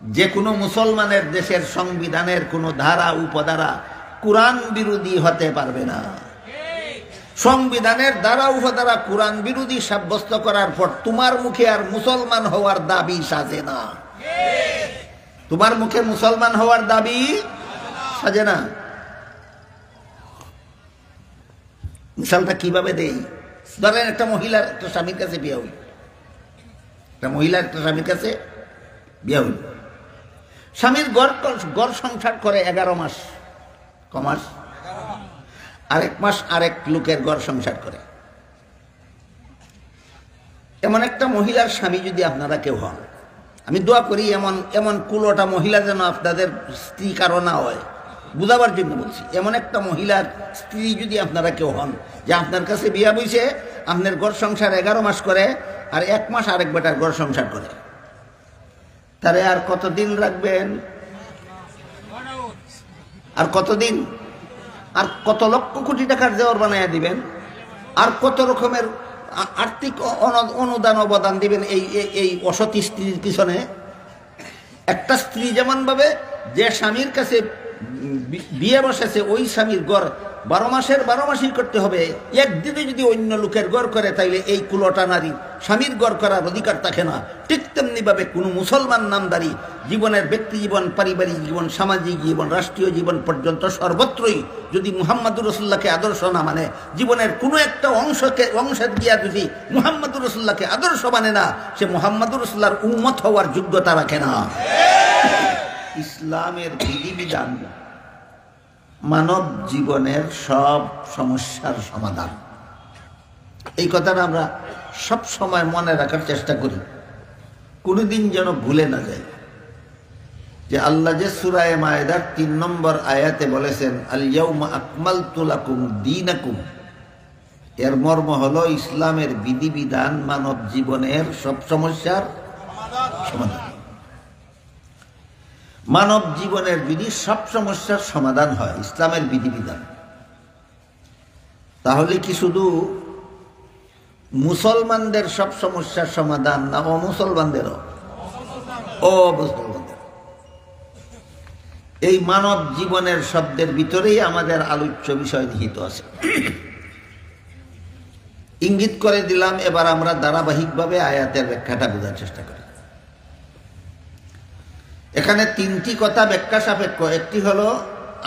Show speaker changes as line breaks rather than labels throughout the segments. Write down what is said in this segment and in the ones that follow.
যে কোনো মুসলমানের দেশের সংবিধানের কোনো ধারা উপধারা কুরআন বিরোধী হতে পারবে না। সংবিধানের ধারা উপধারা কুরআন বিরোধী সাব্যস্ত করার পর তোমার মুখে আর মুসলমান হওয়ার দাবি সাজে না। তোমার মুখে মুসলমান হওয়ার দাবি সাজে না। মিসালটা কিভাবে দেই? ধরেন একটা মহিলার একটা স্বামীর কাছে বিয়ে হইল, একটা মহিলার একটা স্বামীর কাছে বিয়ে হইল। স্বামীর গড় সংসার করে 11 মাস, কমাস আরেক মাস আরেক লোকের গড় সংসার করে। এমন একটা মহিলার স্বামী যদি আপনারা কেউ হন, আমি দোয়া করি এমন কুলোটা মহিলা যেন আপনাদের স্ত্রী কারো না হয়, বুঝাবার জন্য বলছি। এমন একটা মহিলার স্ত্রী যদি আপনারা কেউ হন যে আপনার কাছে বিয়া বইছে, আপনার গড় সংসার 11 মাস করে আর 1 মাস আরেক বেটার গড় সংসার করে, তারে আর কতদিন রাখবেন? আর কতদিন? আর কত লক্ষ কোটি টাকার দেওয়ার বানাইয়া দিবেন? আর কত রকমের আর্থিক অনুদান অবদান দিবেন এই অসতী স্ত্রীর পিছনে? একটা স্ত্রী যেমন ভাবে যে স্বামীর কাছে বিয়ে বসেছে, ওই স্বামীর গড় 12 মাসের 12 মাসই করতে হবে। একদিনে যদি অন্য লোকের গড় করে, তাইলে এই কুলোটা নারী স্বামীর গড় করার অধিকার থাকে না। ঠিক তেমনি ভাবে কোনো মুসলমান নামদারি জীবনের ব্যক্তি জীবন, পারিবারিক জীবন, সামাজিক জীবন, রাষ্ট্রীয় জীবন পর্যন্ত সর্বত্রই যদি মুহাম্মদুর রাসূলুল্লাহকে আদর্শ না মানে, জীবনের কোনো একটা অংশের গিয়া যদি মুহাম্মদুর রাসূলুল্লাহকে আদর্শ মানে না, সে মুহাম্মদুর রাসূলুল্লাহর উম্মত হওয়ার যোগ্যতা রাখে না। ইসলামের বিধিবিধান মানব জীবনের সব সমস্যার সমাধান। এই কথাটা আমরা সব সময় মনে রাখার চেষ্টা করি, কোনোদিন যেন ভুলে না যায় যে আল্লাহ যে সূরা মায়েদার 3 নম্বর আয়াতে বলেছেন আল ইয়াউমা আকমালতু লাকুম দীনাকুম, এর মর্ম হলো ইসলামের বিধিবিধান মানব জীবনের সব সমস্যার সমাধান। মানব জীবনের যদি সব সমস্যার সমাধান হয় ইসলামের বিধিবিধান, তাহলে কি শুধু মুসলমানদের সব সমস্যার সমাধান না অমুসলমানদেরও? অমুসলমানদের। এই মানব জীবনের শব্দের ভিতরেই আমাদের আলোচ্য বিষয় নিহিত আছে। ইঙ্গিত করে দিলাম, এবার আমরা ধারাবাহিকভাবে আয়াতের ব্যাখ্যাটা বোঝার চেষ্টা করি। এখানে 3টি কথা ব্যাখ্যা সাপেক্ষ। একটি হলো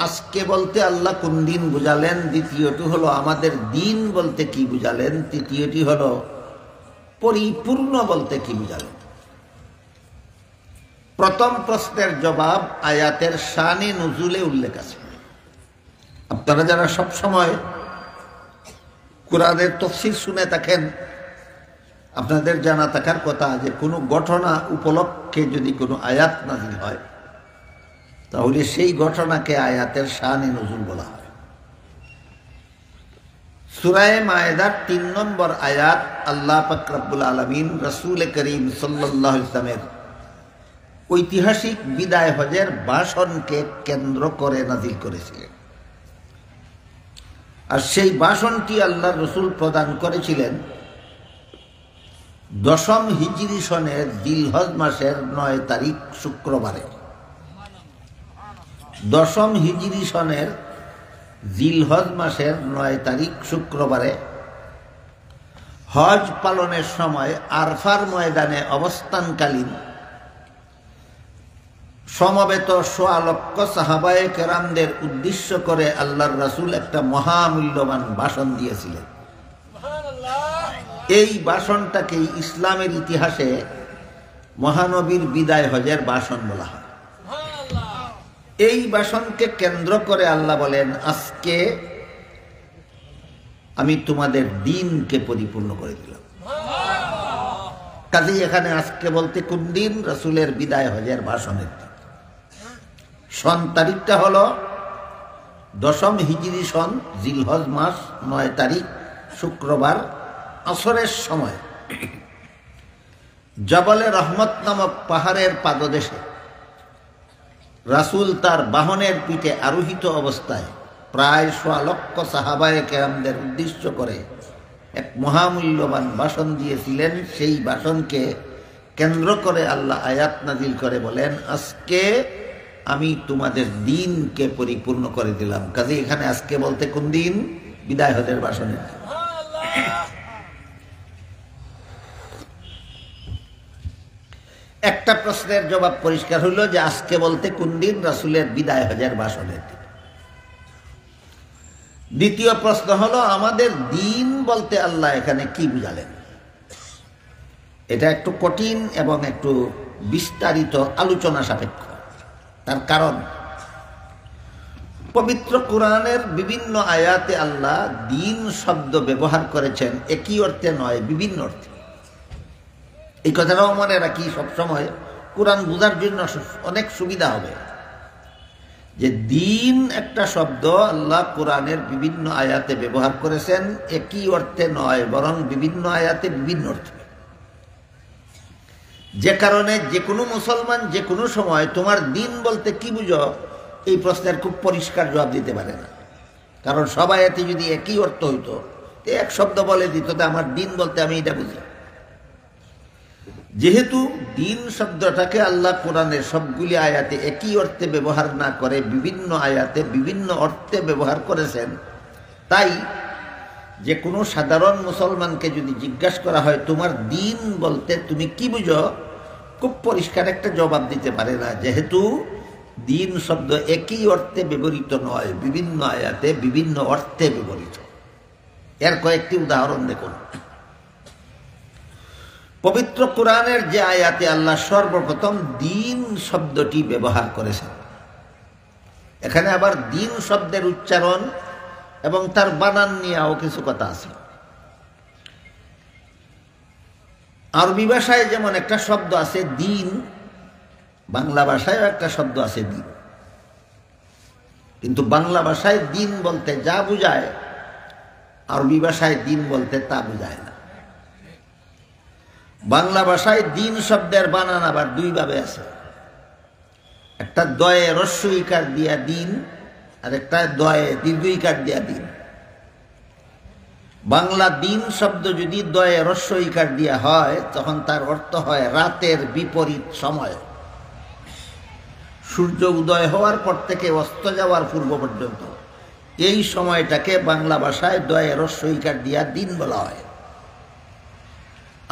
আজকে বলতে আল্লাহ কোন দিন বুঝালেন, দ্বিতীয়টি হলো আমাদের দিন বলতে কি বুঝালেন, তৃতীয়টি হলো পরিপূর্ণ বলতে কি বুঝালেন। প্রথম প্রশ্নের জবাব আয়াতের শানে নুজুলে উল্লেখ আছে। আপনারা যারা সব সময় কোরআনের তাফসীর শুনে থাকেন, আপনাদের জানা থাকার কথা যে কোনো ঘটনা উপলক্ষে যদি কোনো আয়াত নাযিল হয়, তাহলে সেই ঘটনাকে আয়াতের শানে নুজুল বলা হয়। সূরা মায়েদার 3 নম্বর আয়াত আল্লাহ পাক রব্বুল আলামিন রাসূল করিম সাল্লাল্লাহু আলাইহি ওয়াসাল্লামের ঐতিহাসিক বিদায় হজের ভাষণকে কেন্দ্র করে নাযিল করেছিলেন। আর সেই ভাষণটি আল্লাহর রাসূল প্রদান করেছিলেন 10ম হিজরি সনের জিলহজ মাসের 9 তারিখ শুক্রবারে। 10ম হিজরি সনের জিলহজ মাসের 9 তারিখ শুক্রবারে হজ পালনের সময় আরফার ময়দানে অবস্থানকালীন সমবেত 1.25 লক্ষ সাহাবায়ে কেরামদের উদ্দেশ্য করে আল্লাহর রাসূল একটা মহামূল্যবান ভাষণ দিয়েছিলেন। এই ভাষণটাকেই ইসলামের ইতিহাসে মহানবীর বিদায় হজের ভাষণ বলা হয়। এই ভাষণকে কেন্দ্র করে আল্লাহ বলেন, আজকে আমি তোমাদের দিনকে পরিপূর্ণ করে দিলাম। কাজেই এখানে আজকে বলতে কোন দিন? রাসূলের বিদায় হজের ভাষণের দিন। সন তারিখটা হলো 10ম হিজরি সন জিলহজ মাস 9 তারিখ শুক্রবার আসরের সময় জবলে রহমত নামক পাহাড়ের পাদদেশে রাসূল তার বাহনের পিঠে আরোহিত অবস্থায় প্রায় 1.25 লক্ষ সাহাবায়ে কেরামদের উদ্দেশ্য করে এক মহামূল্যবান ভাষণ দিয়েছিলেন। সেই ভাষণকে কেন্দ্র করে আল্লাহ আয়াত নাজিল করে বলেন, আজকে আমি তোমাদের দিনকে পরিপূর্ণ করে দিলাম। কাজে এখানে আজকে বলতে কোন দিন? বিদায় হজের ভাষণে। একটা প্রশ্নের জবাব পরিষ্কার হইল যে আজকে বলতে কোন দিন? রাসূলের বিদায় হজের ভাষণের দিন। দ্বিতীয় প্রশ্ন হলো, আমাদের দিন বলতে আল্লাহ এখানে কি বুঝালেন? এটা একটু কঠিন এবং একটু বিস্তারিত আলোচনা সাপেক্ষ। তার কারণ, পবিত্র কোরআনের বিভিন্ন আয়াতে আল্লাহ দিন শব্দ ব্যবহার করেছেন একই অর্থে নয়, বিভিন্ন অর্থে। এই কথাটাও মনে রাখি সবসময়, কোরআন বোঝার জন্য অনেক সুবিধা হবে। যে দিন একটা শব্দ আল্লাহ কোরআনের বিভিন্ন আয়াতে ব্যবহার করেছেন একই অর্থে নয়, বরং বিভিন্ন আয়াতে বিভিন্ন অর্থে। যে কারণে যে কোনো মুসলমান যে কোনো সময় তোমার দিন বলতে কি বুঝো, এই প্রশ্নের খুব পরিষ্কার জবাব দিতে পারে না। কারণ সব আয়াতে যদি একই অর্থ হইতো, এক শব্দ বলে দিত যে আমার দিন বলতে আমি এটা বুঝি। যেহেতু দিন শব্দটাকে আল্লাহ কোরআনের সবগুলি আয়াতে একই অর্থে ব্যবহার না করে বিভিন্ন আয়াতে বিভিন্ন অর্থে ব্যবহার করেছেন, তাই যে কোনো সাধারণ মুসলমানকে যদি জিজ্ঞাসা করা হয় তোমার দিন বলতে তুমি কি বুঝো, খুব পরিষ্কার একটা জবাব দিতে পারে না। যেহেতু দিন শব্দ একই অর্থে ব্যবহৃত নয়, বিভিন্ন আয়াতে বিভিন্ন অর্থে ব্যবহৃত। এর কয়েকটি উদাহরণ দেখুন। পবিত্র কোরআনের যে আয়াতে আল্লাহ সর্বপ্রথম দিন শব্দটি ব্যবহার করেছেন, এখানে আবার দিন শব্দের উচ্চারণ এবং তার বানান নিয়েও কিছু কথা আছে। আরবি ভাষায় যেমন একটা শব্দ আছে দিন, বাংলা ভাষায়ও একটা শব্দ আছে দিন। কিন্তু বাংলা ভাষায় দিন বলতে যা বুঝায়, আরবি ভাষায় দিন বলতে তা বুঝায় না। বাংলা ভাষায় দিন শব্দের বানান আবার দুই ভাবে আছে। একটা দয়ে হ্রস্ব ইকার দিয়া দিন, আর একটা দয়ে দীর্ঘ ইকার দিয়া দিন। বাংলা দিন শব্দ যদি দয়ে হ্রস্ব ইকার দিয়া হয়, তখন তার অর্থ হয় রাতের বিপরীত সময়। সূর্য উদয় হওয়ার পর থেকে অস্ত যাওয়ার পূর্ব পর্যন্ত এই সময়টাকে বাংলা ভাষায় দয়ে হ্রস্ব ইকার দিয়া দিন বলা হয়।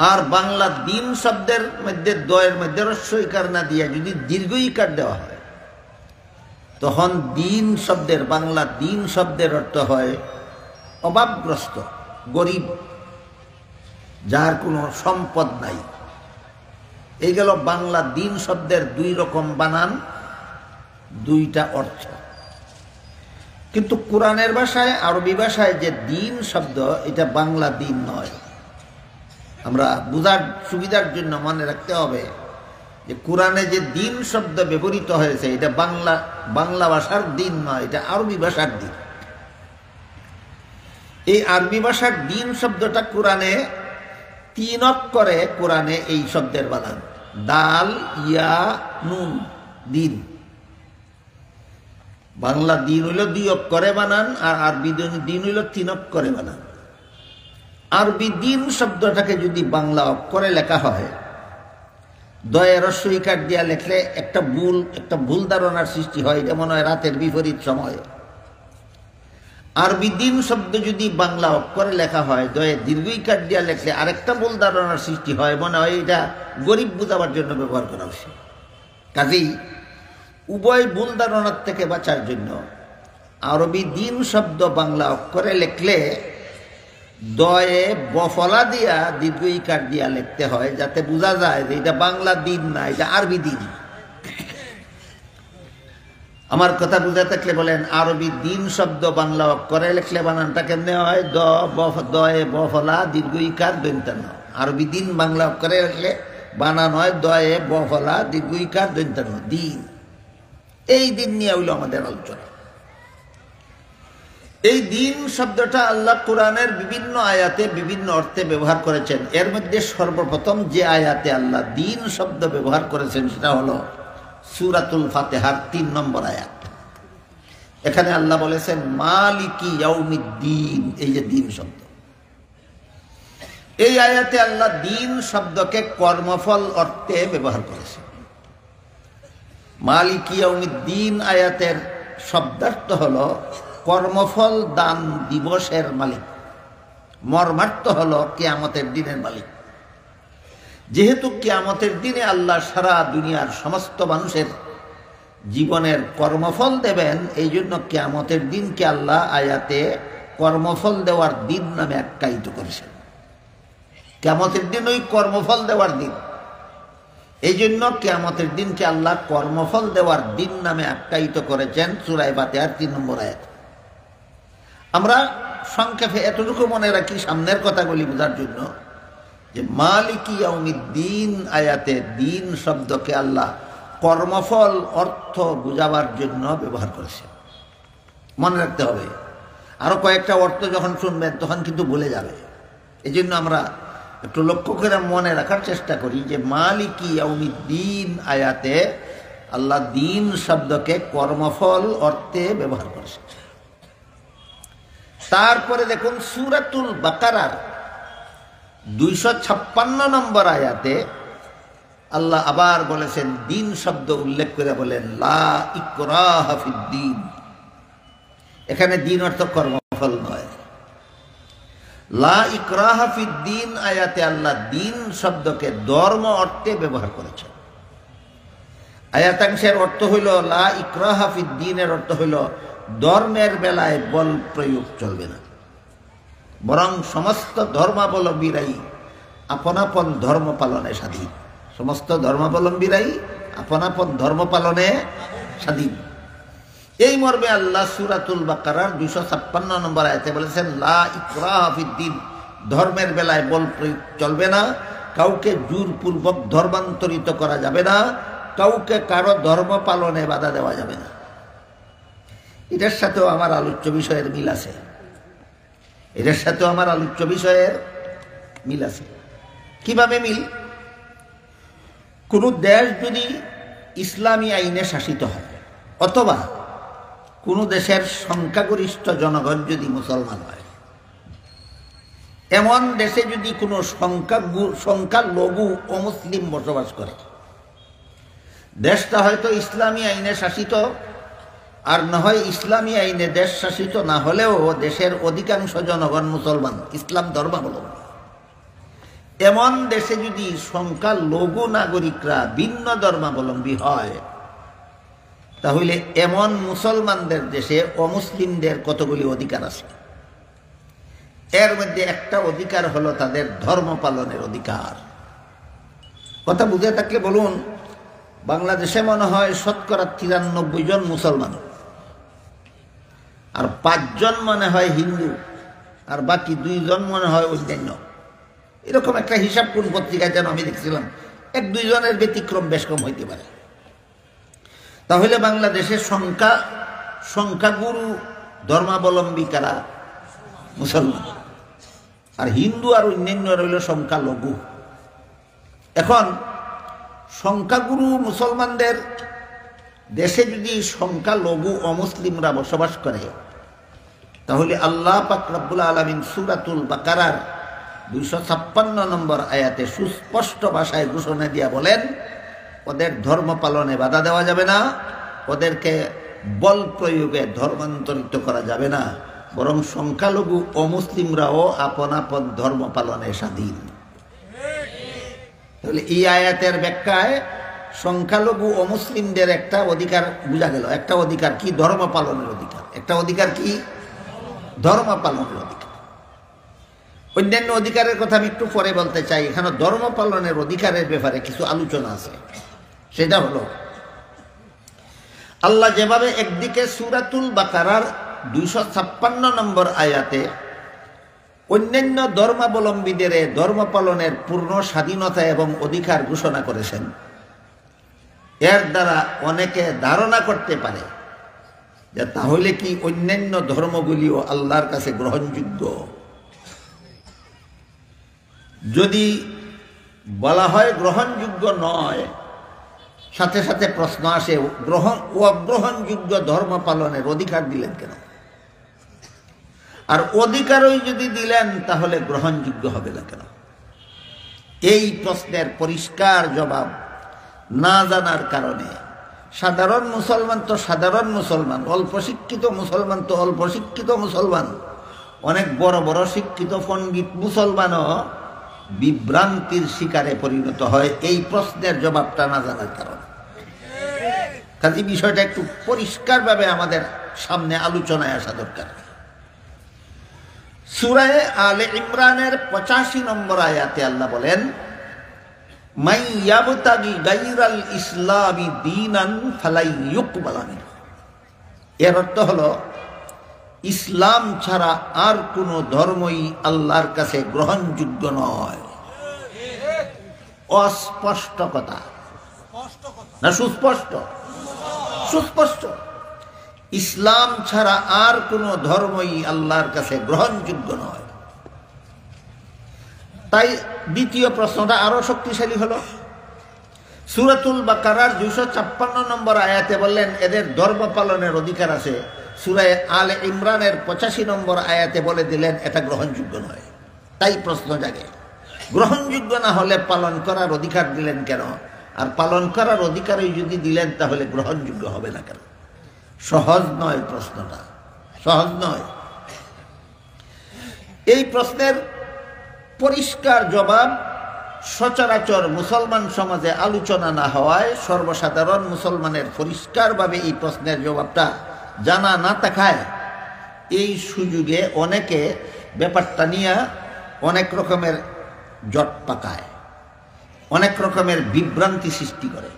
আর বাংলা দিন শব্দের মধ্যে দয়ের মধ্যে হ্রস্ব ইকার না দিয়া যদি দীর্ঘ ইকার দেওয়া হয়, তখন দিন শব্দের বাংলা দিন শব্দের অর্থ হয় অভাবগ্রস্ত, গরিব, যার কোনো সম্পদ নাই। এই গেল বাংলা দিন শব্দের দুই রকম বানান, দুইটা অর্থ। কিন্তু কোরআনের ভাষায়, আরবি ভাষায় যে দিন শব্দ, এটা বাংলা দিন নয়। আমরা বুঝার সুবিধার জন্য মনে রাখতে হবে যে কোরআনে যে দিন শব্দ ব্যবহৃত হয়েছে এটা বাংলা ভাষার দিন নয়, এটা আরবি ভাষার দিন। এই আরবি ভাষার দিন শব্দটা কোরআনে 3 অক্ষরে, কোরআনে এই শব্দের বানান দাল ইয়া নুন, দিন। বাংলা দিন হইল 2 অক্ষরে বানান, আর আরবি দিন হইল 3 অক্ষরে বানান। আরবি দিন শব্দটাকে যদি বাংলা অক্ষরে লেখা হয়, দয়ে হ্রস্ব ইকার দিয়া লেখলে একটা ভুল ধারণার সৃষ্টি হয়, এটা মনে হয় রাতের বিপরীত সময়। আরবি দিন শব্দ যদি বাংলা অক্ষরে লেখা হয়, দয়ে দীর্ঘ ইকার দিয়া লেখলে আরেকটা ভুল ধারণার সৃষ্টি হয়, মনে হয় এটা গরিব বুঝাবার জন্য ব্যবহার করা হয়েছে। কাজেই উভয় ভুল ধারণার থেকে বাঁচার জন্য আরবি দিন শব্দ বাংলা অক্ষরে লেখলে দয়ে বফলা দিয়া দীর্ঘ ইকার দিয়া লিখতে হয়, যাতে বোঝা যায় যে এটা বাংলা দিন না, এটা আরবি দিন। আমার কথা বুঝে থাকলে বলেন, আরবি দিন শব্দ বাংলা অক্ষরে লিখলে বানানটা কেমনে হয়? দয়ে বফলা দীর্ঘ ইকার দন্তান্ন। আরবি দিন বাংলা অক্ষরে লিখলে বানান হয় দয়ে বফলা দীর্ঘ ইকার দন্তান্ন, দিন। এই দিন নিয়ে হইল আমাদের আলোচনা। এই দিন শব্দটা আল্লাহ কোরআনের বিভিন্ন আয়াতে বিভিন্ন অর্থে ব্যবহার করেছেন। এর মধ্যে সর্বপ্রথম যে আয়াতে আল্লাহ দিন শব্দ ব্যবহার করেছেন সেটা হলো সূরাতুল ফাতিহার 3 নম্বর আয়াত। এখানে আল্লাহ বলেছেন মালিকি ইয়াউমিদ্দিন, এই যে দিন শব্দ। এই আয়াতে আল্লাহ দিন শব্দকে কর্মফল অর্থে ব্যবহার করেছে। মালিক ইয়াউমিদ্দিন আয়াতের শব্দার্থ হলো কর্মফল দান দিবসের মালিক, মর্মার্থ হলো কিয়ামতের দিনের মালিক। যেহেতু কিয়ামতের দিনে আল্লাহ সারা দুনিয়ার সমস্ত মানুষের জীবনের কর্মফল দেবেন, এই জন্য কিয়ামতের দিনকে আল্লাহ আয়াতে কর্মফল দেওয়ার দিন নামে আখ্যায়িত করেছেন। কিয়ামতের দিন ওই কর্মফল দেওয়ার দিন, এই জন্য কিয়ামতের দিনকে আল্লাহ কর্মফল দেওয়ার দিন নামে আখ্যায়িত করেছেন সূরা ফাতিহার 3 নম্বর আয়াত। আমরা সংক্ষেপে এতটুকু মনে রাখি সামনের কথাগুলি বোঝার জন্য যে মালিক ইয়াউমিদ্দিন আয়াতে দিন শব্দকে আল্লাহ কর্মফল অর্থ বুঝাবার জন্য ব্যবহার করেছেন। মনে রাখতে হবে, আরো কয়েকটা অর্থ যখন শুনবেন তখন কিন্তু ভুলে যাবে। এই জন্য আমরা একটু লক্ষ্য করে মনে রাখার চেষ্টা করি যে মালিক ইয়াউমিদ্দিন আয়াতে আল্লাহ দিন শব্দকে কর্মফল অর্থে ব্যবহার করেছেন। তারপরে দেখুন সূরাতুল বাকারার 256 নম্বর আয়াতে আল্লাহ আবার বলেছেন, দিন শব্দ উল্লেখ করে বলেন লা ইকরাহা ফিদ্দিন। এখানে দিন অর্থ কর্মফল নয়, লা ইকরাহা ফিদ্দিন আয়াতে আল্লাহ দিন শব্দকে ধর্ম অর্থে ব্যবহার করেছেন। আয়াতাংশের অর্থ হইল লা ইকরাহা ফিদ্দিনের অর্থ হইল ধর্মের বেলায় বল প্রয়োগ চলবে না, বরং সমস্ত ধর্মাবলম্বীরাই আপন আপন ধর্ম পালনে স্বাধীন। সমস্ত ধর্মাবলম্বীরাই আপন আপন ধর্ম পালনে স্বাধীন। এই মর্মে আল্লাহ সূরাতুল বাকারার 256 নম্বর আয়াতে বলেছেন লা ইকরাহা ফিদ্দিন, ধর্মের বেলায় বল প্রয়োগ চলবে না, কাউকে জোরপূর্বক ধর্মান্তরিত করা যাবে না, কাউকে কারো ধর্ম পালনে বাধা দেওয়া যাবে না। এটার সাথেও আমার আলোচ্য বিষয়ের মিল আছে, এটার সাথেও আমার আলোচ্য বিষয়ের মিল আছে। কিভাবে মিল? কোন দেশ যদি ইসলামী আইনে শাসিত হয় অথবা কোন দেশের সংখ্যাগরিষ্ঠ জনগণ যদি মুসলমান হয়, এমন দেশে যদি কোনো সংখ্যালঘু অমুসলিম বসবাস করে, দেশটা হয়তো ইসলামী আইনে শাসিত আর না হয় ইসলামী আইনে দেশ শাসিত না হলেও দেশের অধিকাংশ জনগণ মুসলমান, ইসলাম ধর্মাবলম্বী। এমন দেশে যদি সংখ্যালঘু নাগরিকরা ভিন্ন ধর্মাবলম্বী হয়, তাহলে এমন মুসলমানদের দেশে অমুসলিমদের কতগুলি অধিকার আছে। এর মধ্যে একটা অধিকার হলো তাদের ধর্ম পালনের অধিকার। কথা বুঝে থাকলে বলুন, বাংলাদেশে মনে হয় শতকরা 93 জন মুসলমান, আর 5 জন মনে হয় হিন্দু, আর বাকি 2 জন মনে হয় অন্যান্য। এরকম একটা হিসাব কোন পত্রিকায় যেন আমি দেখছিলাম। 1-2 জনের ব্যতিক্রম বেশ কম হইতে পারে। তাহলে বাংলাদেশের সংখ্যাগুরু ধর্মাবলম্বী কারা? মুসলমান। আর হিন্দু আর অন্যান্য রইল সংখ্যালঘু। এখন সংখ্যাগুরু মুসলমানদের দেশে যদি সংখ্যালঘু অমুসলিমরা বসবাস করে, তাহলে আল্লাহ পাক রব্বুল আলামিন সূরাতুল বাকারার 256 নম্বর আয়াতে সুস্পষ্ট ভাষায় ঘোষণা দিয়া বলেন, ওদের ধর্ম পালনে বাধা দেওয়া যাবে না, ওদেরকে বল প্রয়োগে ধর্মান্তরিত করা যাবে না, বরং সংখ্যালঘু অমুসলিমরাও আপন আপন ধর্ম পালনে স্বাধীন। তাহলে এই আয়াতের ব্যাখ্যায় সংখ্যালঘু অমুসলিমদের একটা অধিকার বোঝা গেল। একটা অধিকার কি? ধর্ম পালনের অধিকার। একটা অধিকার কি? ধর্ম পালনের অধিকার। অন্যান্য অধিকারের কথা আমি একটু পরে বলতে চাই। এখানে ধর্ম পালনের অধিকারের ব্যাপারে কিছু আলোচনা আছে। সেটা হলো, আল্লাহ যেভাবে একদিকে সূরাতুল বাকারার 256 নম্বর আয়াতে অন্যান্য ধর্মাবলম্বীদের ধর্ম পালনের পূর্ণ স্বাধীনতা এবং অধিকার ঘোষণা করেছেন, এর দ্বারা অনেকে ধারণা করতে পারে যে তাহলে কি অন্যান্য ধর্মগুলিও আল্লাহর কাছে গ্রহণযোগ্য? যদি বলা হয় গ্রহণযোগ্য নয়, সাথে সাথে প্রশ্ন আসে, অগ্রহণযোগ্য ধর্ম পালনের অধিকার দিলেন কেন? আর অধিকারই যদি দিলেন তাহলে গ্রহণযোগ্য হবে না কেন? এই প্রশ্নের পরিষ্কার জবাব না জানার কারণে সাধারণ মুসলমান তো সাধারণ মুসলমান, অল্প শিক্ষিত মুসলমান তো অল্প শিক্ষিত মুসলমান, অনেক বড় বড় শিক্ষিত পণ্ডিত মুসলমানও বিভ্রান্তির শিকারে পরিণত হয় এই প্রশ্নের জবাবটা না জানার কারণে। কাজে বিষয়টা একটু পরিষ্কারভাবে আমাদের সামনে আলোচনায় আসা দরকার। সূরা আলে ইমরানের 85 নম্বর আয়াতে আল্লাহ বলেন, মাই ইয়াবতাগি গায়রাল ইসলামি দীনান ফালাই ইউকবালা মিনহু। এর অর্থ হলো ইসলাম ছাড়া আর কোনো ধর্মই আল্লাহর কাছে গ্রহণযোগ্য নয়। অস্পষ্ট কথা না সুস্পষ্ট? সুস্পষ্ট। ইসলাম ছাড়া আর কোনো ধর্মই আল্লাহর কাছে গ্রহণযোগ্য নয়। তাই দ্বিতীয় প্রশ্নটা আরো শক্তিশালী হলো। সূরাতুল বাকারার 256 নম্বর আয়াতে বললেন এদের ধর্ম পালনের অধিকার আছে। সূরা আলে ইমরানের 85 নম্বর আয়াতে বলে দিলেন এটা গ্রহণযোগ্য নয়। তাই প্রশ্ন জাগে, গ্রহণযোগ্য না হলে পালন করার অধিকার দিলেন কেন? আর পালন করার অধিকারই যদি দিলেন তাহলে গ্রহণযোগ্য হবে না কেন? সহজ নয় প্রশ্নটা, সহজ নয়। এই প্রশ্নের পরিষ্কার জবাব সচরাচর মুসলমান সমাজে আলোচনা না হওয়ায় সর্বসাধারণ মুসলমানের পরিষ্কারভাবে এই প্রশ্নের জবাবটা জানা না থাকায় এই সুযোগে অনেকে ব্যাপারটা নিয়ে অনেক রকমের জট পাকায়, অনেক রকমের বিভ্রান্তি সৃষ্টি করে।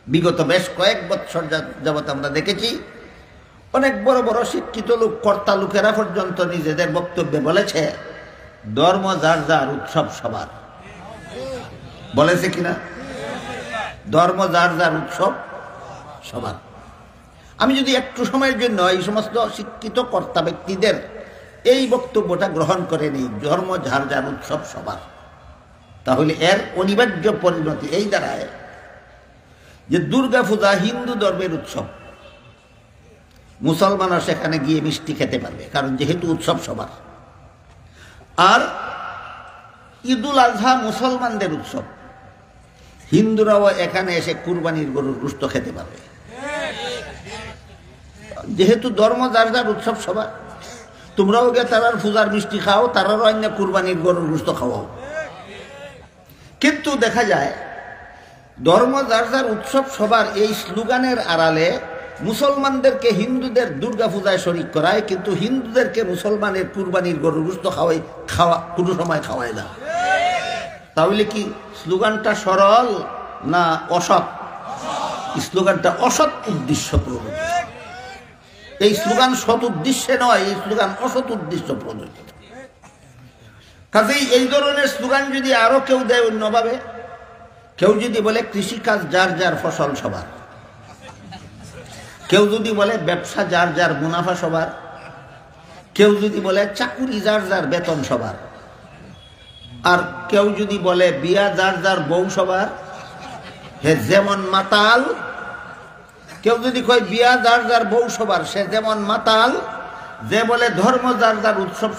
বিগত বেশ কয়েক বছর যাবৎ আমরা দেখেছি অনেক বড় বড় শিক্ষিত লোক, কর্তা লোকেরা পর্যন্ত নিজেদের বক্তব্যে বলেছে ধর্ম যার যার, উৎসব সবার। বলেছে কিনা? ধর্ম যার যার, উৎসব সবার। আমি যদি একটু সময়ের জন্য এই সমস্ত শিক্ষিত কর্তা ব্যক্তিদের এই বক্তব্যটা গ্রহণ করে নেই, ধর্ম যার যার, উৎসব সবার, তাহলে এর অনিবার্য পরিণতি এই দাঁড়ায় যে দুর্গা পূজা হিন্দু ধর্মের উৎসব, মুসলমানরা সেখানে গিয়ে মিষ্টি খেতে পারবে, কারণ যেহেতু উৎসব সবার। আর ঈদুল আজহা মুসলমানদের উৎসব, হিন্দুরাও এখানে এসে কুরবানির গরুর গোশত খেতে পারবে, যেহেতু ধর্ম যার যার, উৎসব সবার। তোমরাও গিয়ে তারার পূজার মিষ্টি খাও, তারারও অন্য কুরবানির গরুর গোশত খাওয়াও। কিন্তু দেখা যায় ধর্ম যার যার, উৎসব সবার এই স্লোগানের আড়ালে মুসলমানদেরকে হিন্দুদের দুর্গা পূজায় শরিক করায়, কিন্তু হিন্দুদেরকে মুসলমানের কুরবানির গরুর গোশত খাওয়া কোনো সময় খাওয়ায় না। তাহলে কি স্লোগানটা সরল না অসৎ? স্লোগানটা অসৎ উদ্দেশ্য প্রণোদিত। এই স্লোগান সৎ উদ্দেশ্যে নয়, এই স্লোগান অসৎ উদ্দেশ্য প্রণোদিত। কাজেই এই ধরনের স্লোগান যদি আরো কেউ দেয় অন্যভাবে, কেউ যদি বলে কৃষিকাজ যার যার, ফসল সবার, কেউ যদি বলে ব্যবসা যার যার, মুনাফা সবার, কেউ যদি বলে চাকুরি যার যার, বেতন সবার, আর কেউ যদি বলে বিয়া যার যার, বউ সবার, হে যেমন মাতাল। কেউ যদি কয় বিয়া যার যার, বউ সবার, সে যেমন মাতাল। যে বলে ধর্ম যার যার, উৎসব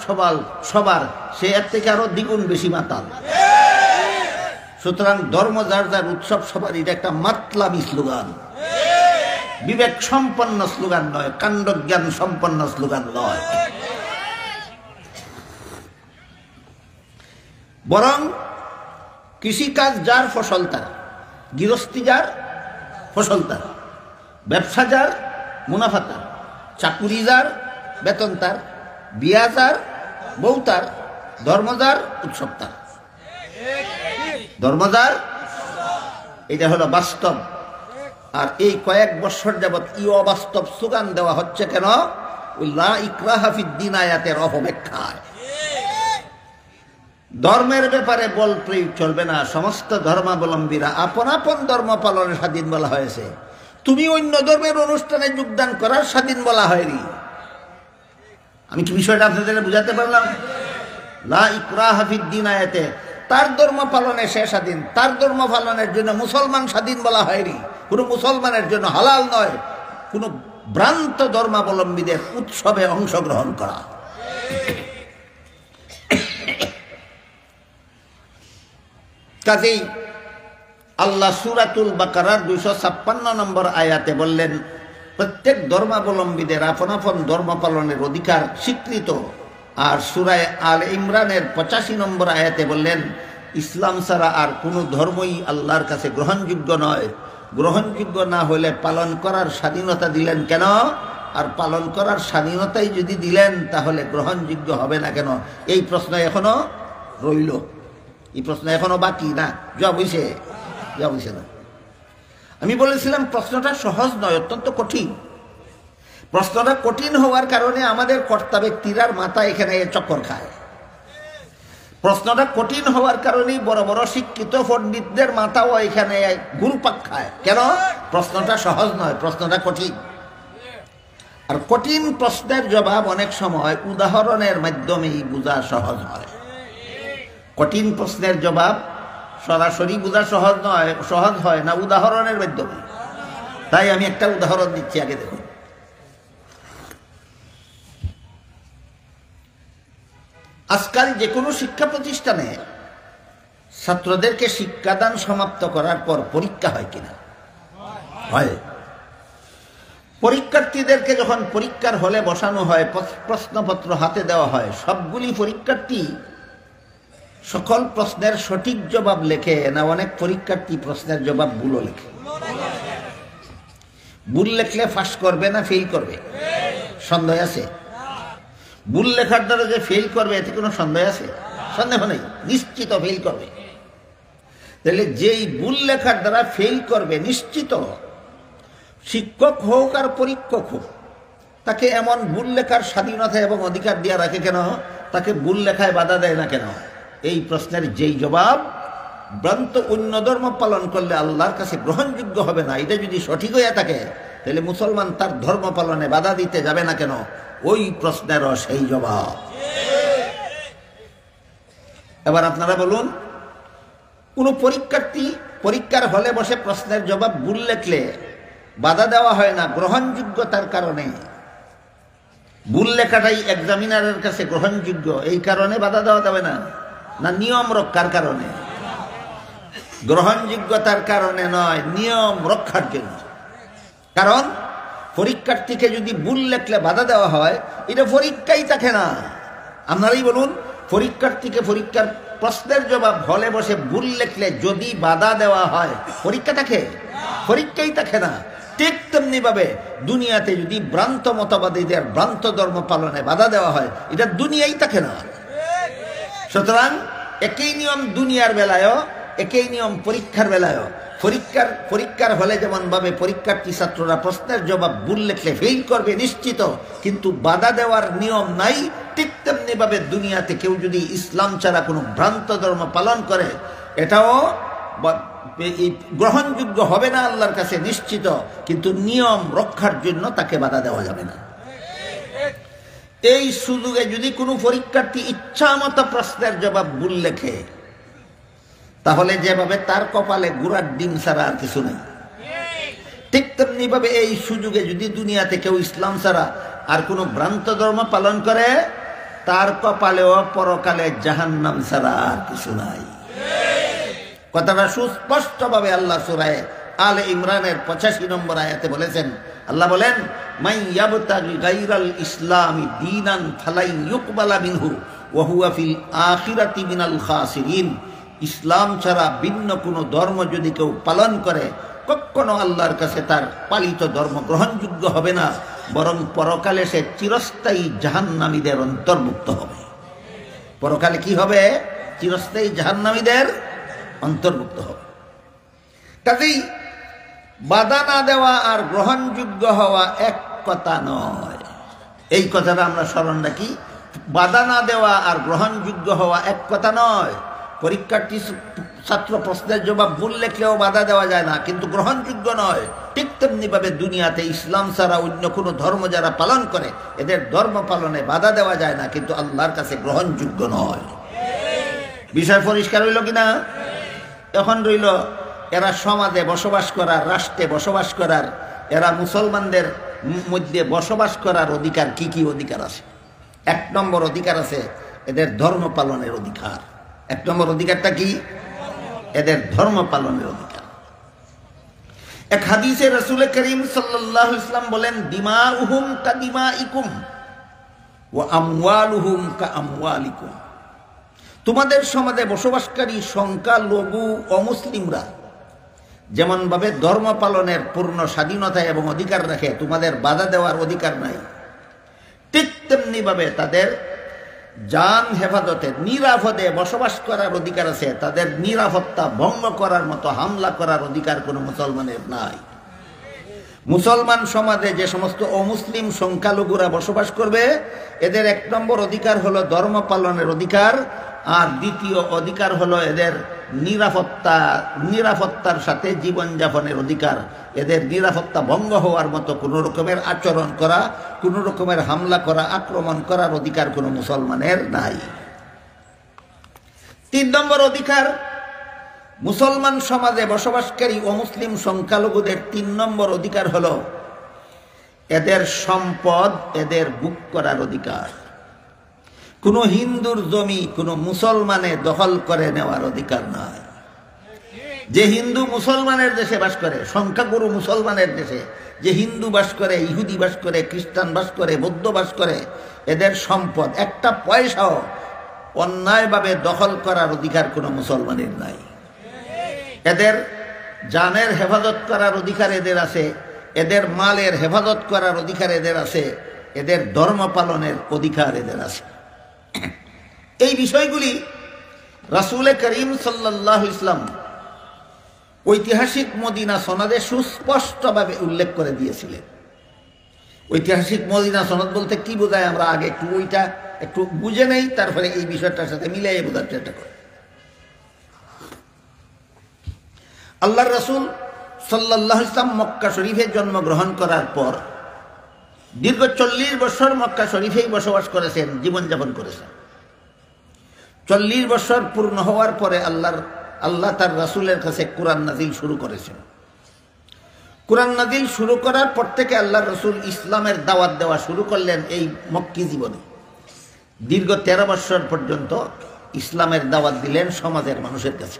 সবার, সে এর থেকে আরো দ্বিগুণ বেশি মাতাল। সুতরাং ধর্ম যার যার, উৎসব সবার, এটা একটা মাতলামি স্লোগান, বিবেক সম্পন্ন স্লোগান নয়, কাণ্ডজ্ঞান সম্পন্ন স্লোগান নয়। বরং কৃষিকাজ যার, ফসল তার, গৃহস্থী যার, ফসল তার, ব্যবসা যার, মুনাফা তার, চাকুরি যার, বেতন তার, বিয়া যার, বউ তার, ধর্ম যার, উৎসব তার। ধর্ম যার, এটা হলো বাস্তব। আর এই কয়েক বছর যাবৎ ই অবাস্তব স্লোগান দেওয়া হচ্ছে কেন? লা ইকরাহা ফিদ্দীন আয়াতের অপব্যাখ্যায়। ধর্মের ব্যাপারে বল প্রয়োগ চলবে না, সমস্ত ধর্মাবলম্বীরা আপন আপন ধর্ম পালনের স্বাধীন বলা হয়েছে। তুমি অন্য ধর্মের অনুষ্ঠানে যোগদান করার স্বাধীন বলা হয়নি। আমি কি বিষয়টা আপনাদের বুঝাতে পারলাম? লা ইকরাহা ফিদ্দীন আয়াতে তার ধর্ম পালনে সে স্বাধীন, তার ধর্ম পালনের জন্য মুসলমান স্বাধীন বলা হয়নি। কোনো মুসলমানের জন্য হালাল নয় কোনো ভ্রান্ত ধর্মাবলম্বীদের উৎসবে অংশগ্রহণ করা। কাজেই আল্লাহ সূরাতুল বাকারার 256 নম্বর আয়াতে বললেন, প্রত্যেক ধর্মাবলম্বীদের আপন আপন ধর্ম পালনের অধিকার স্বীকৃত। আর সূরা আলে ইমরানের 85 নম্বর আয়াতে বললেন, ইসলাম ছাড়া আর কোনো ধর্মই আল্লাহর কাছে গ্রহণযোগ্য নয়। গ্রহণযোগ্য না হলে পালন করার স্বাধীনতা দিলেন কেন? আর পালন করার স্বাধীনতাই যদি দিলেন তাহলে গ্রহণযোগ্য হবে না কেন? এই প্রশ্ন এখনো রইল। এই প্রশ্ন এখনো বাকি না, জবাব হইছে না। আমি বলেছিলাম প্রশ্নটা সহজ নয়, অত্যন্ত কঠিন। প্রশ্নটা কঠিন হওয়ার কারণে আমাদের কর্তা ব্যক্তিরার মাথা এখানে চক্কর খায়। প্রশ্নটা কঠিন হওয়ার কারণেই বড় বড় শিক্ষিত পণ্ডিতদের মাথাও এখানে ঘুরপাক খায়। কেন? প্রশ্নটা সহজ নয়, প্রশ্নটা কঠিন। আর কঠিন প্রশ্নের জবাব অনেক সময় উদাহরণের মাধ্যমেই বোঝা সহজ হয়। কঠিন প্রশ্নের জবাব সরাসরি বোঝা সহজ হয় না উদাহরণের মাধ্যমে। তাই আমি একটা উদাহরণ দিচ্ছি, আগে দেখুন। আজকাল যে কোনো শিক্ষা প্রতিষ্ঠানে ছাত্রদেরকে শিক্ষাদান সমাপ্ত করার পর পরীক্ষা হয় কিনা? হয়। পরীক্ষার্থীদেরকে যখন পরীক্ষার হলে বসানো হয়, প্রশ্নপত্র হাতে দেওয়া হয়, সবগুলি পরীক্ষার্থী সকল প্রশ্নের সঠিক জবাব লেখে না অনেক পরীক্ষার্থী প্রশ্নের জবাব ভুলও লেখে? ভুল লেখলে পাস করবে না ফেল করবে? সন্দেহ আছে? ভুল লেখার দ্বারা যে ফেল করবে এতে কোনো সন্দেহ আছে? সন্দেহ নেই, নিশ্চিত ফেল করবে। তাহলে যেই ভুল লেখার দ্বারা ফেল করবে নিশ্চিত, শিক্ষক হোক আর পরীক্ষক হোক, তাকে এমন ভুল লেখার স্বাধীনতা এবং অধিকার দিয়ে রাখে কেন? তাকে ভুল লেখায় বাধা দেয় না কেন? এই প্রশ্নের যেই জবাব ভ্রান্ত অন্য ধর্ম পালন করলে আল্লাহর কাছে গ্রহণযোগ্য হবে না, এটা যদি সঠিক হয়ে থাকে তাহলে মুসলমান তার ধর্ম পালনে বাধা দিতে যাবে না কেন? ওই প্রশ্নেরও সেই জবাব। এবার আপনারা বলুন, কোন পরীক্ষার্থী পরীক্ষার হলে বসে প্রশ্নের জবাব ভুল লেখলে বাধা দেওয়া হয় না গ্রহণযোগ্যতার কারণে। ভুল লেখাটাই এক্সামিনারের কাছে গ্রহণযোগ্য, এই কারণে বাধা দেওয়া যাবে না, না নিয়ম রক্ষার কারণে? গ্রহণযোগ্যতার কারণে নয়, নিয়ম রক্ষার জন্য। কারণ পরীক্ষার্থীকে যদি ভুল লেখলে বাধা দেওয়া হয়, এটা পরীক্ষাই থাকে না। আপনারাই বলুন, পরীক্ষার্থীকে পরীক্ষার প্রশ্নের জবাব হলে বসে ভুল লেখলে যদি বাধা দেওয়া হয়, পরীক্ষা থাকে? পরীক্ষাই থাকে না। ঠিক তেমনি ভাবে দুনিয়াতে যদি ভ্রান্ত মতবাদীদের ভ্রান্ত ধর্ম পালনে বাধা দেওয়া হয়, এটা দুনিয়াই থাকে না। সুতরাং একই নিয়ম দুনিয়ার বেলায়ও, একই নিয়ম পরীক্ষার বেলায়ও। পরীক্ষার হলে যেমন ভাবে পরীক্ষার্থী ছাত্ররা প্রশ্নের জবাব ভুল লেখলে ফেল করবে নিশ্চিত, কিন্তু বাধা দেওয়ার নিয়ম নাই, ঠিক তেমনি ভাবে দুনিয়াতে কেউ যদি ইসলাম ছাড়া কোনো ভ্রান্ত ধর্ম পালন করে, এটাও গ্রহণযোগ্য হবে না আল্লাহর কাছে নিশ্চিত, কিন্তু নিয়ম রক্ষার জন্য তাকে বাধা দেওয়া যাবে না। এই সুযোগে যদি কোনো পরীক্ষার্থী ইচ্ছা মতো প্রশ্নের জবাব ভুল লেখে, তাহলে যেভাবে তার কপালে গুড়ার ডিম ছাড়া আর কিছু নেই, ঠিক তেমনি ভাবে এই সুযোগে যদি দুনিয়াতে কেউ ইসলাম ছাড়া আর কোনো ভ্রান্ত ধর্ম পালন করে, তার কপালেও পরকালে জাহান্নাম ছাড়া আর কিছু নাই। কথাটা সুস্পষ্টভাবে আল্লাহ সূরা আলে ইমরানের 85 নম্বর আয়াতে বলেছেন। আল্লাহ বলেন, মান ইয়াবতাগি গায়রাল ইসলামি দীনান ফালাই ইউকবালা মিনহু ওয়া হুয়া ফিল আখিরাতি মিনাল খাসিরিন। ইসলাম ছাড়া ভিন্ন কোনো ধর্ম যদি কেউ পালন করে, কখনো আল্লাহর কাছে তার পালিত ধর্ম গ্রহণযোগ্য হবে না, বরং পরকালে সে চিরস্থায়ী জাহান্নামীদের অন্তর্ভুক্ত হবে। পরকালে কি হবে? চিরস্থায়ী জাহান্নামীদের অন্তর্ভুক্ত হবে। কাজেই বাধা না দেওয়া আর গ্রহণযোগ্য হওয়া এক কথা নয়। এই কথাটা আমরা স্মরণ রাখি। বাধা না দেওয়া আর গ্রহণযোগ্য হওয়া এক কথা নয়। পরীক্ষার্থী ছাত্র প্রশ্নের জবাব ভুল লেখলেও বাধা দেওয়া যায় না, কিন্তু গ্রহণযোগ্য নয়। ঠিক তেমনি ভাবে দুনিয়াতে ইসলাম ছাড়া অন্য কোনো ধর্ম যারা পালন করে, এদের ধর্ম পালনে বাধা দেওয়া যায় না, কিন্তু আল্লাহর কাছে গ্রহণযোগ্য নয়। বিষয় পরিষ্কার হইল কিনা? এখন রইল এরা সমাজে বসবাস করার, রাষ্ট্রে বসবাস করার, এরা মুসলমানদের মধ্যে বসবাস করার অধিকার কি কি অধিকার আছে? 1 নম্বর অধিকার আছে এদের ধর্ম পালনের অধিকার। 1 নম্বর অধিকারটা কি? এদের ধর্ম পালনের অধিকার। এক হাদিসে রাসূল করিম সাল্লাল্লাহু আলাইহি ওয়াসাল্লাম বলেন, দিমাউহুম কা দিমাইকুম ওয়া আমওয়ালুহুম কা আমওয়ালিকুম। তোমাদের সমাজে বসবাসকারী সংখ্যালঘু অমুসলিমরা যেমনভাবে ধর্ম পালনের পূর্ণ স্বাধীনতা এবং অধিকার রাখে, তোমাদের বাধা দেওয়ার অধিকার নাই, ঠিক তেমনিভাবে তাদের জান হেফাজতে নিরাপদে বসবাস করার অধিকার আছে। তাদের নিরাপত্তা ভঙ্গ করার মতো হামলা করার অধিকার কোনো মুসলমানের নাই। মুসলমান সমাজে যে সমস্ত অমুসলিম সংখ্যালঘুরা বসবাস করবে, এদের এক নম্বর অধিকার হলো ধর্ম পালনের অধিকার, আর দ্বিতীয় অধিকার হলো এদের নিরাপত্তার সাথে জীবনযাপনের অধিকার। এদের নিরাপত্তা ভঙ্গ হওয়ার মতো কোনো রকমের আচরণ করা, কোনো রকমের হামলা করা, আক্রমণ করার অধিকার কোনো মুসলমানের নাই। 3 নম্বর অধিকার, মুসলমান সমাজে বসবাসকারী অমুসলিম সংখ্যালঘুদের 3 নম্বর অধিকার হলো এদের সম্পদ এদের ভোগ করার অধিকার। কোনো হিন্দুর জমি কোনো মুসলমানে দখল করে নেওয়ার অধিকার নাই। যে হিন্দু মুসলমানের দেশে বাস করে, সংখ্যাগুরু মুসলমানের দেশে যে হিন্দু বাস করে, ইহুদি বাস করে, খ্রিস্টান বাস করে, বৌদ্ধ বাস করে, এদের সম্পদ একটা পয়সাও অন্যায়ভাবে দখল করার অধিকার কোনো মুসলমানের নাই। এদের জানের হেফাজত করার অধিকার এদের আছে, এদের মালের হেফাজত করার অধিকার এদের আছে, এদের ধর্ম পালনের অধিকার এদের আছে। এই বিষয়গুলি রাসূল করিম সাল্লাল্লাহু আলাইহি ওয়াসাল্লাম ঐতিহাসিক মদিনা সনদে সুস্পষ্টভাবে উল্লেখ করে দিয়েছিলেন। ঐতিহাসিক মদিনা সনদ বলতে কি বোঝায় আমরা আগে ওইটা একটু বুঝে নেই, তারপরে এই বিষয়টার সাথে মিলিয়ে বোঝার চেষ্টা করি। আল্লাহর রাসূল সাল্লাল্লাহু আলাইহি ওয়াসাল্লাম মক্কা শরীফে জন্মগ্রহণ করার পর দীর্ঘ 40 বছর মক্কা শরীফেই বসবাস করেছেন, জীবনযাপন করেছেন। 40 বছর পূর্ণ হওয়ার পরে আল্লাহ তার রাসূলের কাছে কোরআন নাজিল শুরু করেছেন। কোরআন নাজিল শুরু করার পর থেকে আল্লাহর রাসূল ইসলামের দাওয়াত দেওয়া শুরু করলেন। এই মক্কি জীবনে দীর্ঘ 13 বছর পর্যন্ত ইসলামের দাওয়াত দিলেন সমাজের মানুষের কাছে।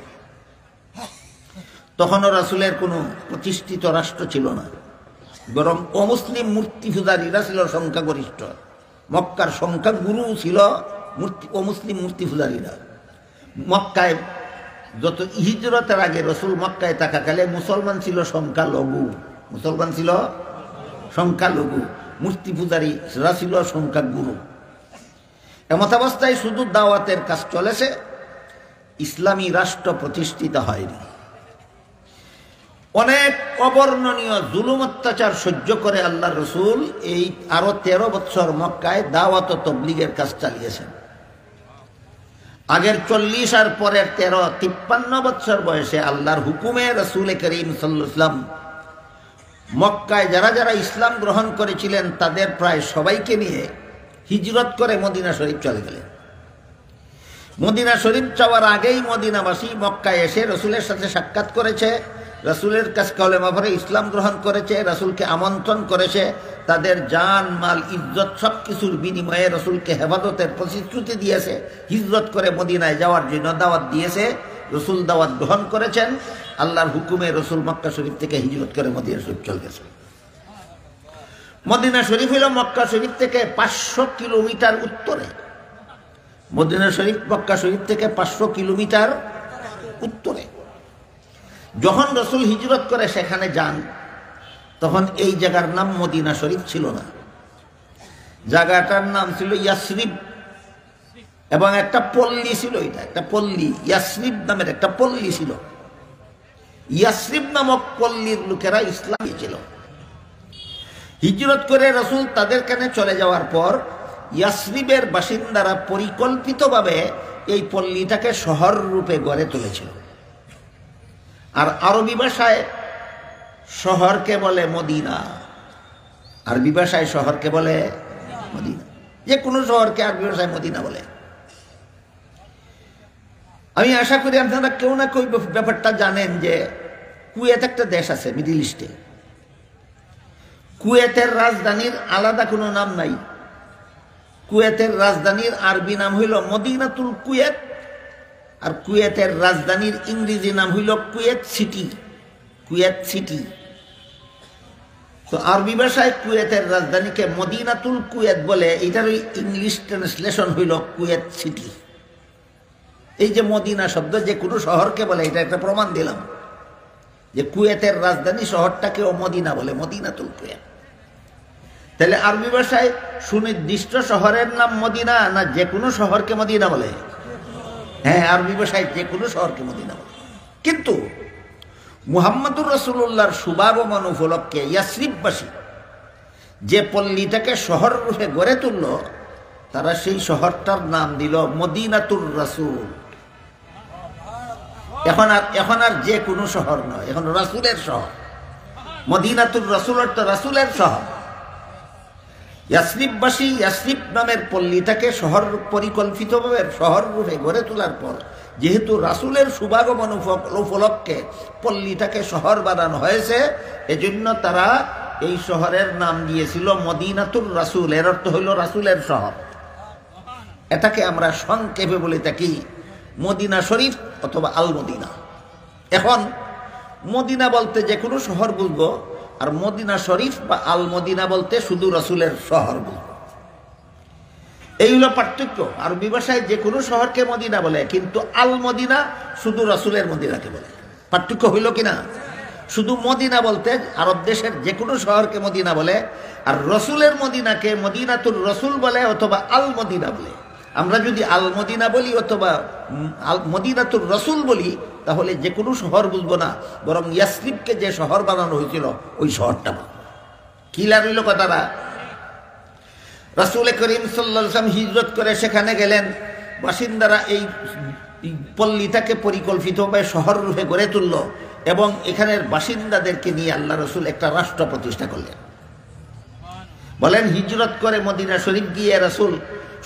তখনও রাসূলের কোনো প্রতিষ্ঠিত রাষ্ট্র ছিল না, বরং অমুসলিম মূর্তি পূজারীরা ছিল সংখ্যাগরিষ্ঠ। মক্কার সংখ্যাগুরু ছিল অমুসলিম মূর্তি পূজারীরা। মক্কায় যত হিজরতের আগে রাসূল মক্কায় থাকাকালে মুসলমান ছিল সংখ্যালঘু, মূর্তি পূজারীরা ছিল সংখ্যাগুরু। এমতাবস্থায় শুধু দাওয়াতের কাজ চলেছে, ইসলামী রাষ্ট্র প্রতিষ্ঠিত হয়নি। অনেক অবর্ণনীয় জুলুম অত্যাচার সহ্য করে আল্লাহর রাসূল এই আরো 13 বছর মক্কায় দাওয়াত ও তাবলীগের কাজ চালিয়েছেন। আগের 40 আর পরের 53 বছর বয়সে আল্লাহর হুকুমে রাসূল করিম সাল্লাল্লাহু আলাইহি ওয়াসাল্লাম মক্কায় যারা যারা ইসলাম গ্রহণ করেছিলেন তাদের প্রায় সবাইকে নিয়ে হিজরত করে মদিনা শরীফ চলে গেলেন। মদিনা শরীফ যাওয়ার আগেই মদিনাবাসী মক্কায় এসে রাসূলের সাথে সাক্ষাৎ করেছে, রাসূলের কাছে কলেমা পড়ে ইসলাম গ্রহণ করেছে, রাসূলকে আমন্ত্রণ করেছে, তাদের জান মাল ইজ্জত সব কিছুর বিনিময়ে রাসূলকে হেফাজতের প্রতিশ্রুতি দিয়েছে, হিজরত করে মদিনায় যাওয়ার জন্য দাওয়াত দিয়েছে। রাসূল দাওয়াত গ্রহণ করেছেন। আল্লাহর হুকুমে রাসূল মক্কা শরীফ থেকে হিজরত করে মদিনা শরীফ চলে গেছেন। মদিনা শরীফ হল মক্কা শরীফ থেকে 500 কিলোমিটার উত্তরে। মদিনা শরীফ মক্কা শরীফ থেকে 500 কিলোমিটার উত্তরে। যখন রাসূল হিজরত করে সেখানে যান, তখন এই জায়গার নাম মদিনা শরীফ ছিল না, জায়গাটার নাম ছিল ইয়াসরিব, এবং একটা পল্লী ছিল। এটা একটা পল্লী, ইয়াসরিব নামের একটা পল্লী ছিল। ইয়াসরিব নামক পল্লীর লোকেরা ইসলাম ছিল। হিজরত করে রাসূল তাদের কানে চলে যাওয়ার পর ইয়াসরিবের বাসিন্দারা পরিকল্পিতভাবে এই পল্লীটাকে শহর রূপে গড়ে তুলেছিল। আর আরবি ভাষায় শহরকে বলে মদিনা, আরবি ভাষায় শহরকে বলে মদিনা। যে কোনো শহরকে আরবি ভাষায় মদিনা বলে। আমি আশা করি আপনারা কেউ না কেউ ব্যাপারটা জানেন যে কুয়েত একটা দেশ আছে মিডল ইস্টে। কুয়েতের রাজধানীর আলাদা কোনো নাম নাই। কুয়েতের রাজধানীর আরবি নাম হইল মদিনাতুল কুয়েত, আর কুয়েতের রাজধানীর ইংরেজি নাম হইল কুয়েত সিটি। Kuwait city. তো আরবি ভাষায় কুয়েতের রাজধানীকে মদিনাতুল কুয়েত বলে, এটার ইংলিশ ট্রান্সলেশন হইল কুয়েত সিটি। এই যে মদিনা শব্দ যে কোনো শহরকে বলে, এটা একটা প্রমাণ দিলাম যে কুয়েতের রাজধানী শহরটাকেও মদিনা বলে, মদিনাতুল কুয়েত। তাহলে আরবি ভাষায় সুনির্দিষ্ট শহরের নাম মদিনা না যে কোনো শহরকে মদিনা বলে? হ্যাঁ, আরবি ভাষায় যে কোনো শহরকে মদিনা বলে। কিন্তু মুহাম্মদুর রাসূলুল্লাহর শুভাগমন উপলক্ষে ইয়াসরিববাসী যে পল্লীটাকে শহর রূপে গড়ে তুলল, তারা সেই শহরটার নাম দিল মদিনাতুর রাসূল। এখন আর যে কোনো শহর নয়, এখন রাসূলের শহর। মদিনাতুর রাসূল অর্থ রাসূলের শহর। ইয়াসরিববাসী ইয়াসরিব নামের পল্লীটাকে শহর পরিকল্পিতভাবে শহর রূপে গড়ে তোলার পর, যেহেতু রাসূলের শুভাগমন উপলক্ষে পল্লীটাকে শহর বানানো হয়েছে, এজন্য তারা এই শহরের নাম দিয়েছিল মদিনাতুর রাসূল। এর অর্থ হইল রাসূলের শহর। এটাকে আমরা সংক্ষেপে বলে থাকি মদিনা শরীফ অথবা আল মদিনা। এখন মদিনা বলতে যে কোনো শহর বুঝবো, আর মদিনা শরীফ বা আল মদিনা বলতে শুধু রাসূলের শহর বুঝবো। এই হলো পার্থক্য। আরবি ভাষায় যে কোনো শহরকে মদিনা বলে, কিন্তু আল মদিনা শুধু রাসূলের মদিনাকে বলে। পার্থক্য হইল কিনা? শুধু মদিনা বলতে আরব দেশের যে কোনো শহরকে মদিনা বলে, আর রসুলের মদিনাকে মদিনাতুর রসুল বলে অথবা আল মদিনা বলে। আমরা যদি আল মদিনা বলি অথবা মদিনাতুর রসুল বলি, তাহলে যে কোনো শহর বুঝবো না, বরং ইয়াসরিবকে যে শহর বানানো হয়েছিল ওই শহরটা। কি লাগলো কথাটা? রাসূল করিম সাল্লাল্লাহু আলাইহি ওয়াসাল্লাম হিজরত করে সেখানে গেলেন। বাসিন্দারা এই পল্লীটাকে পরিকল্পিতভাবে শহর রূপে গড়ে তুলল এবং এখানের বাসিন্দাদেরকে নিয়ে আল্লাহ রাসূল একটা রাষ্ট্র প্রতিষ্ঠা করলেন। বলেন, হিজরত করে মদিনা শরীফ গিয়ে রাসূল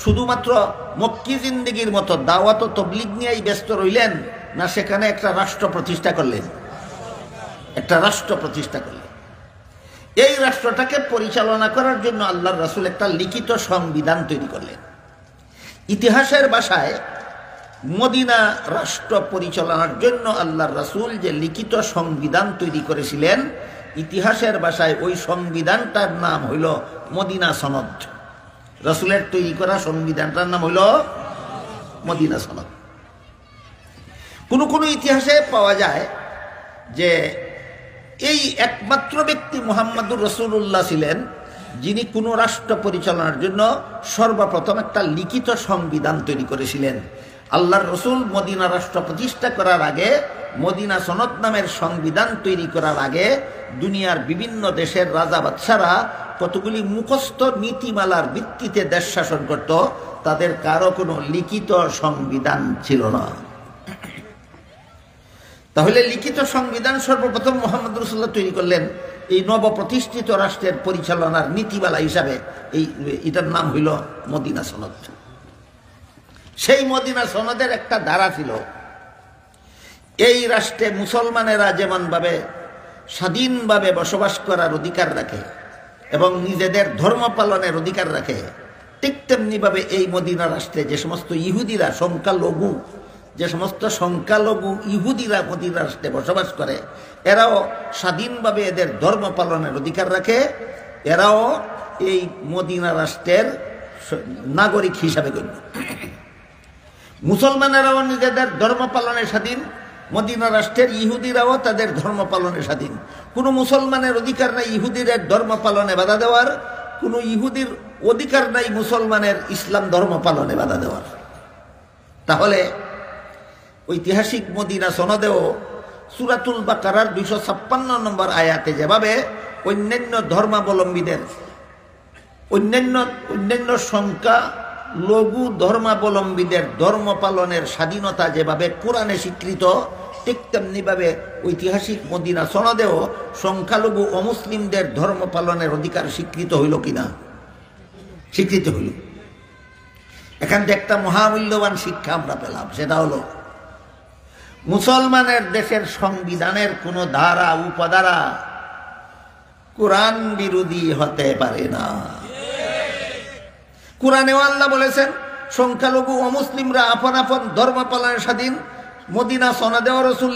শুধুমাত্র মক্কি জিন্দেগির মতো দাওয়াত ও তাবলীগ নিয়েই ব্যস্ত রইলেন, না সেখানে একটা রাষ্ট্র প্রতিষ্ঠা করলেন? একটা রাষ্ট্র প্রতিষ্ঠা করলেন। এই রাষ্ট্রটাকে পরিচালনা করার জন্য আল্লাহর রাসূল একটা লিখিত সংবিধান তৈরি করলেন। ইতিহাসের ভাষায় মদিনা রাষ্ট্র পরিচালনার জন্য আল্লাহর রাসূল যে লিখিত সংবিধান তৈরি করেছিলেন, ইতিহাসের ভাষায় ওই সংবিধানটার নাম হইল মদিনা সনদ। রাসূলের তৈরি করা সংবিধানটার নাম হইল মদিনা সনদ। কোন ইতিহাসে পাওয়া যায় যে এই একমাত্র ব্যক্তি মুহাম্মদুর রাসূলুল্লাহ ছিলেন যিনি কোনো রাষ্ট্র পরিচালনার জন্য সর্বপ্রথম একটা লিখিত সংবিধান তৈরি করেছিলেন। আল্লাহর রাসূল মদিনা রাষ্ট্র প্রতিষ্ঠা করার আগে, মদিনা সনদ নামের সংবিধান তৈরি করার আগে দুনিয়ার বিভিন্ন দেশের রাজা বাদশারা কতগুলি মুখস্থ নীতিমালার ভিত্তিতে দেশ শাসন করত। তাদের কারো কোনো লিখিত সংবিধান ছিল না। তাহলে লিখিত সংবিধান সর্বপ্রথম মুহাম্মদ রাসূলুল্লাহ তৈরি করলেন এই নবপ্রতিষ্ঠিত রাষ্ট্রের পরিচালনার নীতিমালা হিসাবে। এটার নাম হইল মদিনা সনদ। সেই মদিনা সনদের একটা ধারা ছিল, এই রাষ্ট্রে মুসলমানেরা যেমনভাবে স্বাধীনভাবে বসবাস করার অধিকার রাখে এবং নিজেদের ধর্ম পালনের অধিকার রাখে, ঠিক তেমনিভাবে এই মদিনা রাষ্ট্রে যে সমস্ত ইহুদিরা সংখ্যালঘু ইহুদিরা মদিনা রাষ্ট্রে বসবাস করে, এরাও স্বাধীনভাবে এদের ধর্ম পালনের অধিকার রাখে। এরাও এই মদিনা রাষ্ট্রের নাগরিক হিসাবে গণ্য। মুসলমানেরাও নিজেদের ধর্ম পালনে স্বাধীন, মদিনা রাষ্ট্রের ইহুদিরাও তাদের ধর্ম পালনে স্বাধীন। কোনো মুসলমানের অধিকার নাই ইহুদিদের ধর্ম পালনে বাধা দেওয়ার, কোনো ইহুদির অধিকার নাই মুসলমানের ইসলাম ধর্ম পালনে বাধা দেওয়ার। তাহলে ঐতিহাসিক মদিনা সনদেও সূরাতুল বাকারার 256 নম্বর আয়াতে যেভাবে অন্যান্য ধর্মাবলম্বীদের অন্যান্য সংখ্যালঘু ধর্মাবলম্বীদের ধর্ম পালনের স্বাধীনতা যেভাবে কোরআনে স্বীকৃত, ঠিক তেমনিভাবে ঐতিহাসিক মদিনা সনদেও সংখ্যালঘু অমুসলিমদের ধর্ম পালনের অধিকার স্বীকৃত হইল কিনা? স্বীকৃত হইল। এখান থেকে একটা মহামূল্যবান শিক্ষা আমরা পেলাম, সেটা হলো মুসলমানের দেশের সংবিধানের কোনো ধারা উপধারা কোরআন বিরোধী হতে পারে না। কোরআনেও আল্লাহ বলেছেন সংখ্যালঘু অমুসলিমরা আপন আপন ধর্ম পালনের স্বাধীন। মদিনা সনদে রাসূল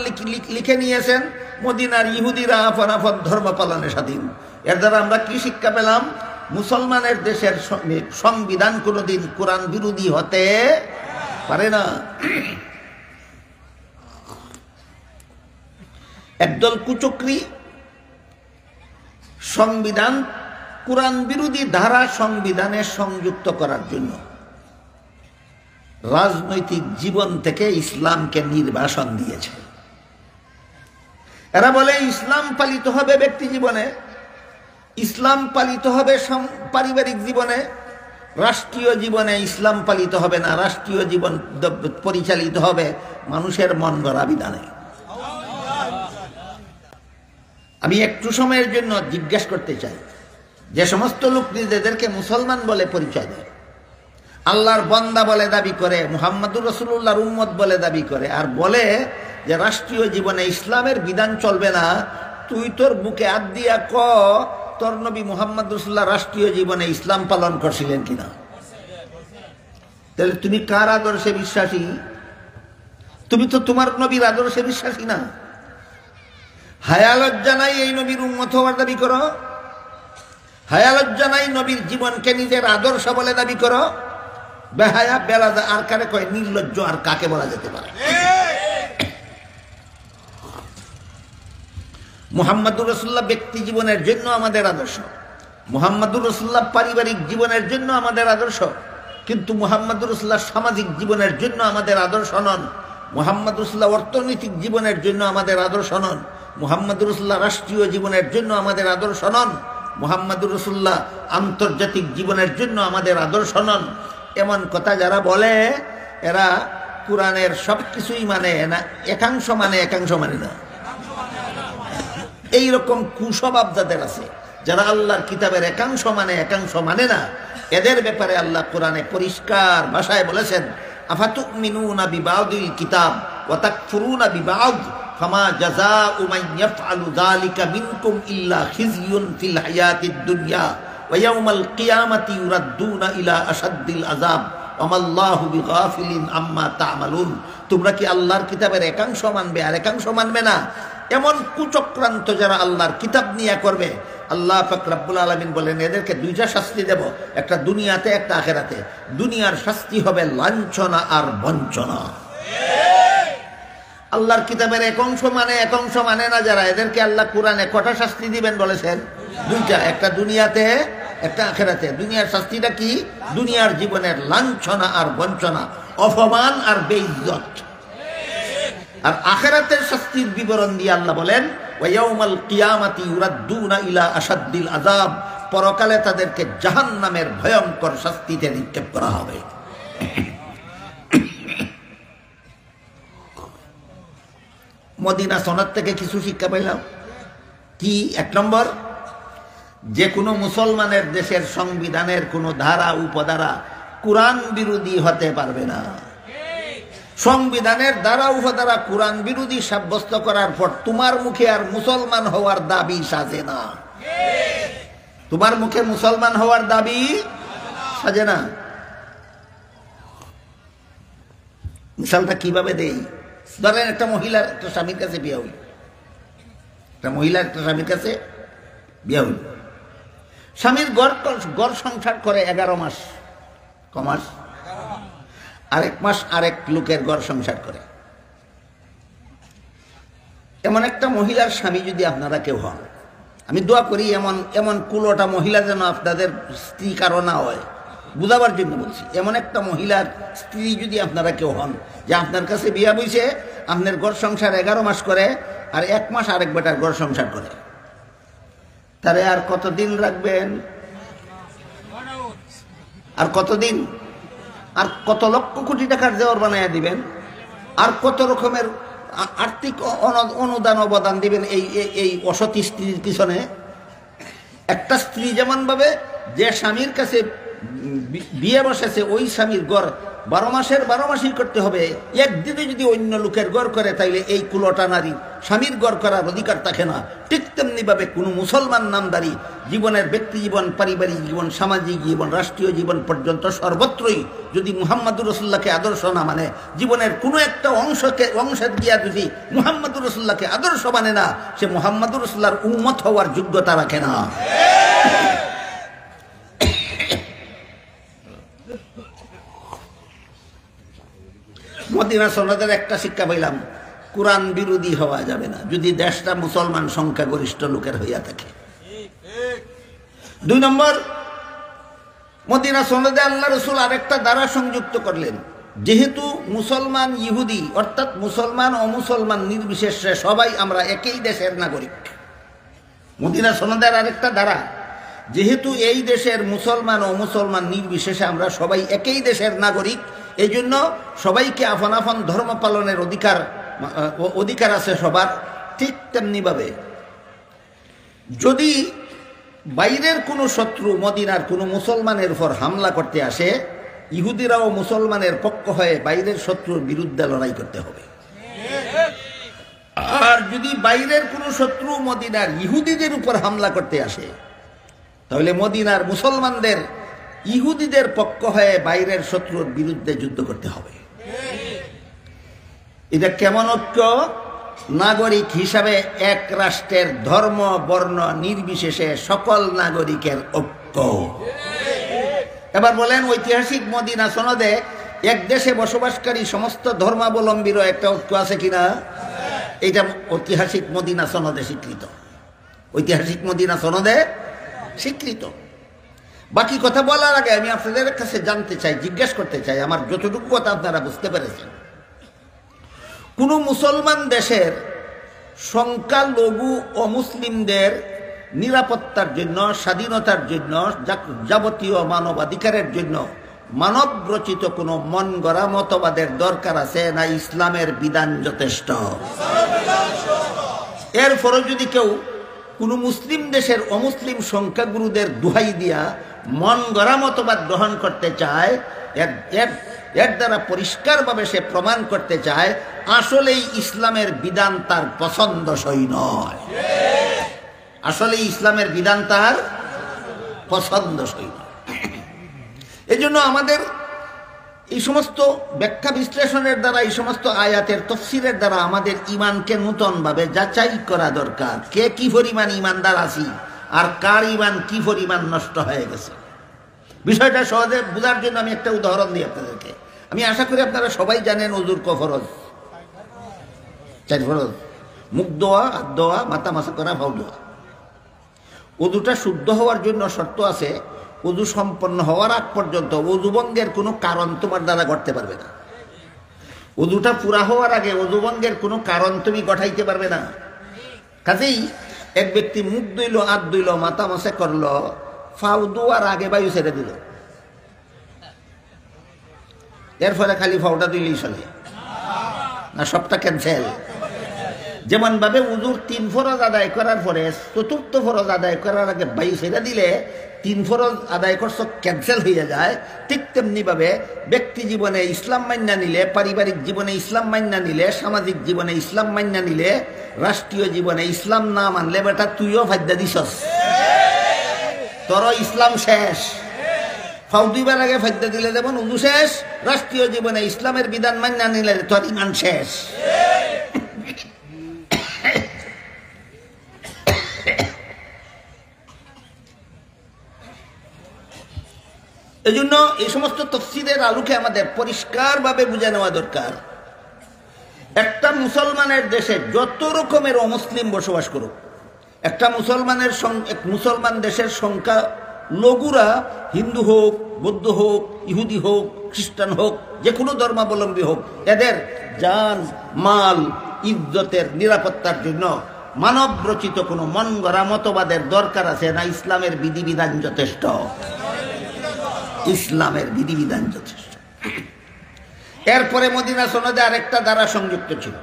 লিখে নিয়েছেন, মদিনার ইহুদিরা আপন আপন ধর্ম পালনের স্বাধীন। এর দ্বারা আমরা কি শিক্ষা পেলাম? মুসলমানের দেশের সংবিধান কোনোদিন কোরআন বিরোধী হতে পারে না। একদল কুচক্রী সংবিধান কোরআন বিরোধী ধারা সংবিধানে সংযুক্ত করার জন্য রাজনৈতিক জীবন থেকে ইসলামকে নির্বাসন দিয়েছে। এরা বলে ইসলাম পালিত হবে ব্যক্তি জীবনে, ইসলাম পালিত হবে পারিবারিক জীবনে, রাষ্ট্রীয় জীবনে ইসলাম পালিত হবে না, রাষ্ট্রীয় জীবন পরিচালিত হবে মানুষের মন গড়া বিধানে। আমি একটু সময়ের জন্য জিজ্ঞাসা করতে চাই, যে সমস্ত লোক নিজেদেরকে মুসলমান বলে পরিচয় দেয়, আল্লাহর বান্দা বলে দাবি করে, মুহাম্মদুর রাসূলুল্লাহর উম্মত বলে দাবি করে, আর বলে যে রাষ্ট্রীয় জীবনে ইসলামের বিধান চলবে না, তুই তোর বুকে হাত দিয়া ক তোর নবী মুহাম্মদ রাসূলুল্লাহ রাষ্ট্রীয় জীবনে ইসলাম পালন করছিলেন কিনা? তাহলে তুমি কার আদর্শে বিশ্বাসী? তুমি তো তোমার নবীর আদর্শে বিশ্বাসী না। হায়া লজ্জা নাই এই নবীর উম্মত হওয়ার দাবি করো? হায়া লজ্জা নাই নবীর জীবনকে নিজের আদর্শ বলে দাবি করো? বেহায়া বেলাদা আর কারে কয় নির্লজ্জ আর কাকে বলা যেতে পারে? মুহাম্মদুর রাসূলুল্লাহ ব্যক্তি জীবনের জন্য আমাদের আদর্শ, মুহাম্মদুর রাসূলুল্লাহ পারিবারিক জীবনের জন্য আমাদের আদর্শ, কিন্তু মুহাম্মদুর রাসূলুল্লাহ সামাজিক জীবনের জন্য আমাদের আদর্শ নন। মুহাম্মদুর রাসূলুল্লাহ অর্থনৈতিক জীবনের জন্য আমাদের আদর্শ নন। মুহাম্মদুর রাসূলুল্লাহ রাষ্ট্রীয় জীবনের জন্য আমাদের আদর্শ নন। মুহাম্মদুর রাসূলুল্লাহ আন্তর্জাতিক জীবনের জন্য আমাদের আদর্শ নন। এমন কথা যারা বলে এরা কোরআনের সব কিছুই মানে না, একাংশ মানে একাংশ মানে না। এইরকম কুস্বভাব যাদের আছে, যারা আল্লাহর কিতাবের একাংশ মানে একাংশ মানে না, এদের ব্যাপারে আল্লাহ কোরআনে পরিষ্কার ভাষায় বলেছেন, আফাতুমিনুনা বিবাদিল কিতাব ওয়া তাকফুরুনা বিবাদ ফামা জাযাউ মান ইয়াফআলু যালিকা মিনকুম ইল্লা খিজয়ুন ফিল হায়াতিদ দুনিয়া ওয়া ইয়াউমাল কিয়ামাতি ইউরাদ্দুনা ইলা আশাদ্দিল আযাব ওয়া মাল্লাহু বিগাফিলিন আম্মা তা'মালুন। তোমরা কি আল্লাহর কিতাবের একাংশ মানবে আর একাংশ মানবে না? এমন কুচক্রান্ত যারা আল্লাহর কিতাব নিয়ে করবে, আল্লাহ পাক রব্বুল আলামিন বলেন এদেরকে দুইটা শাস্তি দেব, একটা দুনিয়াতে একটা আখিরাতে। দুনিয়ার শাস্তি হবে লাঞ্ছনা আর বঞ্চনা। আল্লাহর কিতাবের একাংশ মানে না যারা, এদেরকে আল্লাহ কোরআনে কটা শাস্তি দিবেন বলেছেন? দুইটা, একটা দুনিয়াতে একটা আখিরাতে। দুনিয়ার শাস্তিটা কি? দুনিয়ার জীবনের লাঞ্ছনা আর বঞ্চনা, অপমান আর বেইজ্জত। আর আখিরাতের শাস্তির বিবরণ দিয়ে আল্লাহ বলেন ওয়া ইয়াউমাল কিয়ামাতি ইউরাদ্দুনা ইলা আশাদ্দিল আযাব, পরকালে তাদেরকে জাহান্নামের ভয়ঙ্কর শাস্তিতে নিক্ষেপ করা হবে। মদিনা সনদ থেকে কিছু শিক্ষা পেলাম কি? এক নম্বর, যে কোনো মুসলমানের দেশের সংবিধানের কোনো ধারা উপধারা কোরআন বিরোধী হতে পারবে না। সংবিধানের দ্বারা উপধারা কোরআন বিরোধী সাব্যস্ত করার পর তোমার মুখে আর মুসলমান হওয়ার দাবি সাজে না। তোমার মুখে মুসলমান হওয়ার দাবি সাজে না। মিসালটা কিভাবে দেই? ধরেন একটা মহিলার একটা স্বামীর কাছে বিয়ে হইল, একটা মহিলার একটা স্বামীর কাছে বিয়ে হইল। স্বামীর গড় সংসার করে 11 মাস, কমাস আরেক মাস আরেক লোকের গড় সংসার করে। এমন একটা মহিলার স্বামী যদি আপনারা কেউ হন, আমি দোয়া করি এমন কুলোটা মহিলা যেন আপনাদের স্ত্রী কারো না হয়, বুঝাবার জন্য বলছি। এমন একটা মহিলার স্ত্রী যদি আপনারা কেউ হন যে আপনার কাছে বিয়া বইছে, আপনার গড় সংসার 11 মাস করে আর 1 মাস আরেক বেটার গড় সংসার করে, তারে আর কতদিন রাখবেন? আর কতদিন? আর কত লক্ষ কোটি টাকার দেওয়ার বানাইয়া দিবেন? আর কত রকমের আর্থিক অনুদান অবদান দিবেন এই অসতী স্ত্রীর পিছনে? একটা স্ত্রী যেমন ভাবে যে স্বামীর কাছে বিয়ে বসেছে, ওই স্বামীর গড় 12 মাসের 12 মাসই করতে হবে। একদিনে যদি অন্য লোকের গড় করে তাইলে এই কুলোটা নারী স্বামীর গড় করার অধিকার থাকে না। ঠিক তেমনিভাবে কোনো মুসলমান নামদারি জীবনের ব্যক্তি জীবন, পারিবারিক জীবন, সামাজিক জীবন, রাষ্ট্রীয় জীবন পর্যন্ত সর্বত্রই যদি মুহাম্মদুর রাসূলুল্লাহকে আদর্শ না মানে, জীবনের কোনো একটা অংশে গিয়া যদি মুহাম্মদুর রাসূলুল্লাহকে আদর্শ মানে না, সে মুহাম্মদুর রাসূলুল্লাহর উম্মত হওয়ার যোগ্যতা রাখে না। মদিনা সনদের একটা শিক্ষা পাইলাম, কোরআন বিরোধী হওয়া যাবে না যদি দেশটা মুসলমান সংখ্যাগরিষ্ঠ লোকের হইয়া থাকে। 2 নম্বর, মদিনা সনদে আল্লাহ রসুল আরেকটা দ্বারা সংযুক্ত করলেন, যেহেতু মুসলমান ইহুদি অর্থাৎ মুসলমান অমুসলমান নির্বিশেষে সবাই আমরা একই দেশের নাগরিক। মদিনা সনদের আরেকটা দ্বারা, যেহেতু এই দেশের মুসলমান ও মুসলমান নির্বিশেষে আমরা সবাই একই দেশের নাগরিক, এই জন্য সবাইকে আপন আপন ধর্ম পালনের অধিকার আছে সবার। ঠিক তেমনিভাবে যদি বাইরের কোনো শত্রু মদিনার কোনো মুসলমানের উপর হামলা করতে আসে, ইহুদিরাও মুসলমানের পক্ষ হয়ে বাইরের শত্রুর বিরুদ্ধে লড়াই করতে হবে। আর যদি বাইরের কোনো শত্রু মদিনার ইহুদিদের উপর হামলা করতে আসে, তাহলে মদিনার মুসলমানদের ইহুদিদের পক্ষ হয়ে বাইরের শত্রুর বিরুদ্ধে যুদ্ধ করতে হবে। এটা কেমন ঐক্য? নাগরিক হিসাবে এক রাষ্ট্রের ধর্ম বর্ণ নির্বিশেষে সকল নাগরিকের ঐক্য। এবার বলেন, ঐতিহাসিক মদিনা সনদে এক দেশে বসবাসকারী সমস্ত ধর্মাবলম্বীরও একটা ঐক্য আছে কিনা? এটা ঐতিহাসিক মদিনা সনদে স্বীকৃত। ঐতিহাসিক মদিনা সনদে স্বীকৃত। বাকি কথা বলার আগে আমি আপনাদের কাছে জানতে চাই, জিজ্ঞেস করতে চাই, আমার যতটুকু কথা আপনারা বুঝতে পেরেছেন, কোন মুসলমান দেশের সংখ্যালঘু অমুসলিমদের নিরাপত্তার জন্য, স্বাধীনতার জন্য, যাবতীয় মানবাধিকারের জন্য মানব রচিত কোনো মন গড়া মতবাদের দরকার আছে না ইসলামের বিধান যথেষ্ট? এরপরও যদি কেউ কোনো মুসলিম দেশের অমুসলিম সংখ্যাগুরুদের দোহাই দিয়া মন গড়া মতবাদ গ্রহণ করতে চায়, এর দ্বারা পরিষ্কারভাবে সে প্রমাণ করতে চায় আসলেই ইসলামের বিধান তার পছন্দসই নয়। আসলে ইসলামের বিধান তার পছন্দসই নয়। এই জন্য আমাদের এই সমস্ত ব্যাখ্যা বিশ্লেষণের দ্বারা, এই সমস্ত আয়াতের তফসিরের দ্বারা আমাদের ইমানকে নূতনভাবে যাচাই করা দরকার। কে কি পরিমাণ ইমানদার আছি আর কার ইমান কি পরিমাণ নষ্ট হয়ে গেছে। বিষয়টা সহজে বোঝার জন্য আমি একটা উদাহরণ দিই আপনাদেরকে। আমি আশা করি আপনারা সবাই জানেন ওযুর ক ফরজ? 4 ফরজ: মুখ ধোয়া, হাত ধোয়া, মাথা মাসা করা, পাও ধোয়া। ওযুটা শুদ্ধ হওয়ার জন্য শর্ত আছে। ওযু সম্পন্ন হওয়ার আগ পর্যন্ত ওযুভঙ্গের কোনো কারণ তোমার দ্বারা ঘটতে পারবে না। ওযুটা পুরা হওয়ার আগে ওযুভঙ্গের কোনো কারণ তুমি ঘটাইতে পারবে না। কাজেই এক ব্যক্তি মুখ ধুইল, হাত ধুইল, মাথা মাসা করলো, ফাউ ধোয়ার আগে বায়ু ছেড়ে দিল, এর ফলে খালি ফাউটা দিলেই চলে না? সবটা ক্যান্সেল। যেমন ভাবে উযুর 3 ফরজ আদায় করার পরে 4র্থ ফরজ আদায় করার আগে বায়ু ছেড়ে দিলে 3 ফরজ আদায় করছো ক্যান্সেল হয়ে যায়, ঠিক তেমনি ভাবে ব্যক্তি জীবনে ইসলাম মান্যা নিলে, পারিবারিক জীবনে ইসলাম মান্যা নিলে, সামাজিক জীবনে ইসলাম মান্যা নিলে, রাষ্ট্রীয় জীবনে ইসলাম না মানলে বেটা তুইও ফায়দা দিছস, তোর ইসলাম শেষ। ফাউ দুইবার আগে ফায়দা দিলে যেমন উযু শেষ, রাষ্ট্রীয় জীবনে ইসলামের বিধান মান্যা নিলে তোর ইমান শেষ। এই জন্য এই সমস্ত তফসিরের আলোকে আমাদের পরিষ্কারভাবে বুঝে নেওয়া দরকার। একটা মুসলমানের দেশে যত রকমের অমুসলিম বসবাস করুক, একটা মুসলমান দেশের সংখ্যা লঘুরা, হিন্দু হোক, বৌদ্ধ হোক, ইহুদি হোক, খ্রিস্টান হোক, যে কোনো ধর্মাবলম্বী হোক, এদের জান মাল ইজ্জতের নিরাপত্তার জন্য মানব রচিত কোনো মন গড়া মতবাদের দরকার আছে না ইসলামের বিধিবিধান যথেষ্ট? ইসলামের বিধিবিধান যথেষ্ট। এরপরে মদিনা সনদে আরেকটা দ্বারা সংযুক্ত ছিল।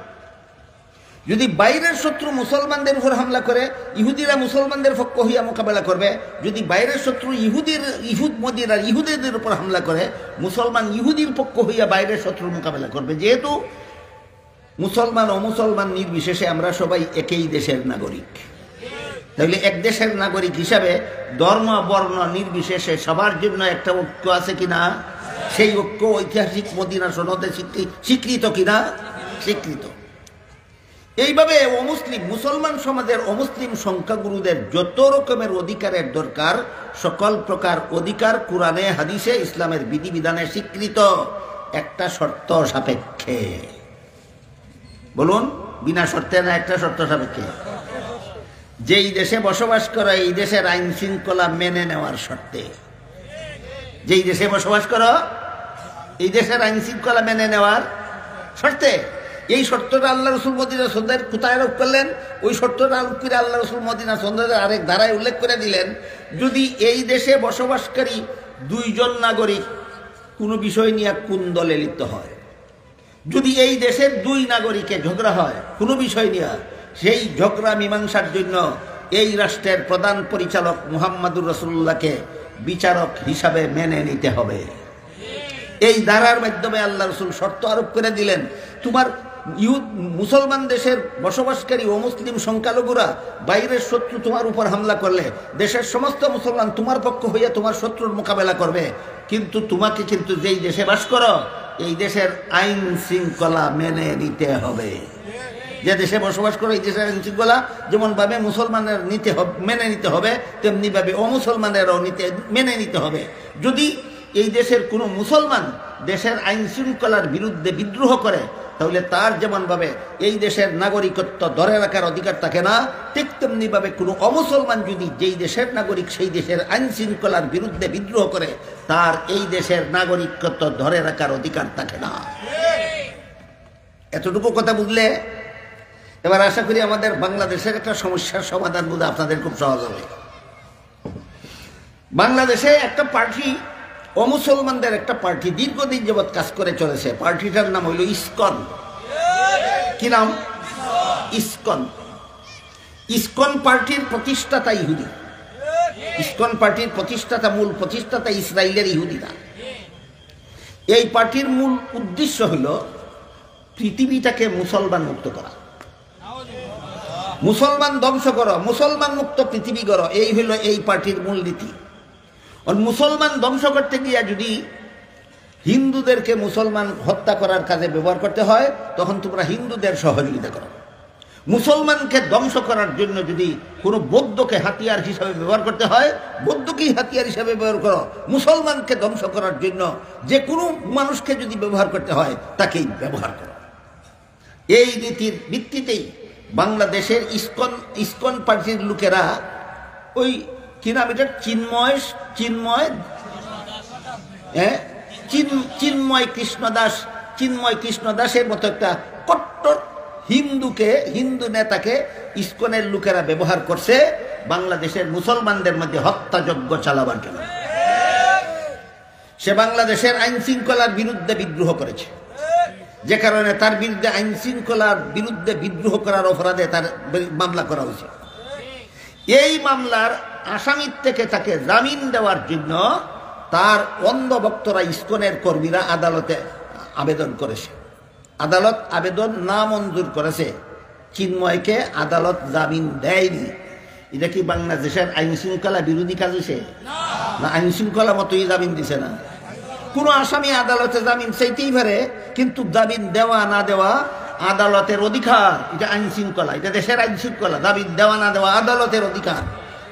যদি বাইরের শত্রু মুসলমানদের উপর হামলা করে, ইহুদিরা মুসলমানদের পক্ষ হইয়া মোকাবেলা করবে। যদি বাইরের শত্রু ইহুদ মদিনার ইহুদিদের উপর হামলা করে, মুসলমান ইহুদির পক্ষ হইয়া বাইরের শত্রুর মোকাবেলা করবে। যেহেতু মুসলমান ও মুসলমান নির্বিশেষে আমরা সবাই একই দেশের নাগরিক, তাহলে এক দেশের নাগরিক হিসাবে ধর্ম বর্ণ নির্বিশেষে সবার জন্য একটা ঐক্য আছে কিনা? সেই ঐক্য ঐতিহাসিক মদিনা সনদে স্বীকৃত কিনা? স্বীকৃত। এইভাবে মুসলমান সমাজের অমুসলিম সংখ্যাগুরুদের যত রকমের অধিকারের দরকার, সকল প্রকার অধিকার কোরআনে হাদিসে ইসলামের বিধিবিধানে স্বীকৃত, একটা শর্ত সাপেক্ষে। বলুন, বিনা শর্তে না একটা শর্ত সাপেক্ষে? যেই দেশে বসবাস করো এই দেশের আইন শৃঙ্খলা মেনে নেওয়ার শর্তে। যেই দেশে বসবাস করো এই দেশের আইন শৃঙ্খলা মেনে নেওয়ার শর্তে। এই শর্তটা আল্লাহ রসুল মদিনা সন্ধ্যায় কোথায় আরোপ করলেন? ওই শর্তটা আরোপ করে আল্লাহ রসুল মদিনা সন্ধ্যায় আরেক ধারায় উল্লেখ করে দিলেন, যদি এই দেশে বসবাসকারী দুইজন নাগরিক কোনো বিষয় নিয়ে কোন দলে লিপ্ত হয়, যদি এই দেশের দুই নাগরিকে ঝগড়া হয় কোনো বিষয় নিয়ে, সেই ঝগড়া মীমাংসার জন্য এই রাষ্ট্রের প্রধান পরিচালক মুহাম্মাদুর রাসূলুল্লাহকে বিচারক হিসাবে মেনে নিতে হবে। এই ধারার মাধ্যমে আল্লাহ রসুল শর্ত আরোপ করে দিলেন, তোমার মুসলমান দেশের বসবাসকারী ও মুসলিম সংখ্যালঘুরা বাইরের শত্রু তোমার উপর হামলা করলে দেশের সমস্ত মুসলমান তোমার পক্ষ হইয়া তোমার শত্রুর মোকাবেলা করবে, কিন্তু তোমাকে কিন্তু যেই দেশে বাস করো এই দেশের আইন শৃঙ্খলা মেনে নিতে হবে। যে দেশে বসবাস করো এই দেশের আইন শৃঙ্খলা যেমনভাবে মুসলমানের মেনে নিতে হবে, তেমনিভাবে অমুসলমানেরও মেনে নিতে হবে। যদি এই দেশের কোনো মুসলমান দেশের আইন শৃঙ্খলার বিরুদ্ধে বিদ্রোহ করে, তাহলে তার যেমনভাবে এই দেশের নাগরিকত্ব ধরে রাখার অধিকার থাকে না, ঠিক তেমনিভাবে কোনো অমুসলমান যদি যেই দেশের নাগরিক সেই দেশের আইন শৃঙ্খলার বিরুদ্ধে বিদ্রোহ করে, তার এই দেশের নাগরিকত্ব ধরে রাখার অধিকার থাকে না। এতটুকু কথা বুঝলে এবার আশা করি আমাদের বাংলাদেশের একটা সমস্যার সমাধান বোঝা আপনাদের খুব সহজ হবে। বাংলাদেশে একটা পার্টি, অমুসলমানদের একটা পার্টি দীর্ঘদিন যাবৎ কাজ করে চলেছে। পার্টিটার নাম হইল ইসকন। কি নাম? ইসকন। ইসকন পার্টির প্রতিষ্ঠাতা ইহুদি। ইসকন পার্টির প্রতিষ্ঠাতা, মূল প্রতিষ্ঠাতা ইসরায়েলের ইহুদিরা। এই পার্টির মূল উদ্দেশ্য হইল পৃথিবীটাকে মুসলমান মুক্ত করা, মুসলমান ধ্বংস করো, মুসলমান মুক্ত পৃথিবী করো, এই হইল এই পার্টির মূল নীতি। মুসলমান ধ্বংস করতে গিয়া যদি হিন্দুদেরকে মুসলমান হত্যা করার কাজে ব্যবহার করতে হয়, তখন তোমরা হিন্দুদের সহযোগিতা করো। মুসলমানকে ধ্বংস করার জন্য যদি কোনো বৌদ্ধকে হাতিয়ার হিসাবে ব্যবহার করতে হয়, বৌদ্ধকেই হাতিয়ার হিসাবে ব্যবহার করো। মুসলমানকে ধ্বংস করার জন্য যে কোনো মানুষকে যদি ব্যবহার করতে হয়, তাকেই ব্যবহার করো। এই নীতির ভিত্তিতেই বাংলাদেশের ইসকন পার্টির লোকেরা ওই কি নাম এটা, চিন্ময় কৃষ্ণ দাসের মতো একটা কট্টর হিন্দু নেতাকে ইসকনের লোকেরা ব্যবহার করছে বাংলাদেশের মুসলমানদের মধ্যে হত্যাযজ্ঞ চালাবার জন্য। সে বাংলাদেশের আইন শৃঙ্খলার বিরুদ্ধে বিদ্রোহ করেছে, যে কারণে তার বিরুদ্ধে আইন শৃঙ্খলার বিরুদ্ধে বিদ্রোহ করার অপরাধে তার মামলা করা হয়েছে। এই মামলার আসামির থেকে তাকে জামিন দেওয়ার জন্য তার অন্ধভক্তরা, ইসকনের কর্মীরা আদালতে আবেদন করেছে। আদালত আবেদন না মঞ্জুর করেছে। চিন্ময়কে আদালত জামিন দেয়নি। এটা কি বাংলাদেশের আইন শৃঙ্খলা বিরোধী কাজ হয়েছে? না, আইন শৃঙ্খলা মতোই জামিন দিছে না। কোন আসামি আদালতে জামিন চাইতেই পারে, কিন্তু জামিন দেওয়া না দেওয়া আদালতের অধিকার। এটা আইন শৃঙ্খলা, এটা দেশের আইন শৃঙ্খলা। জামিন দেওয়া না দেওয়া আদালতের অধিকার।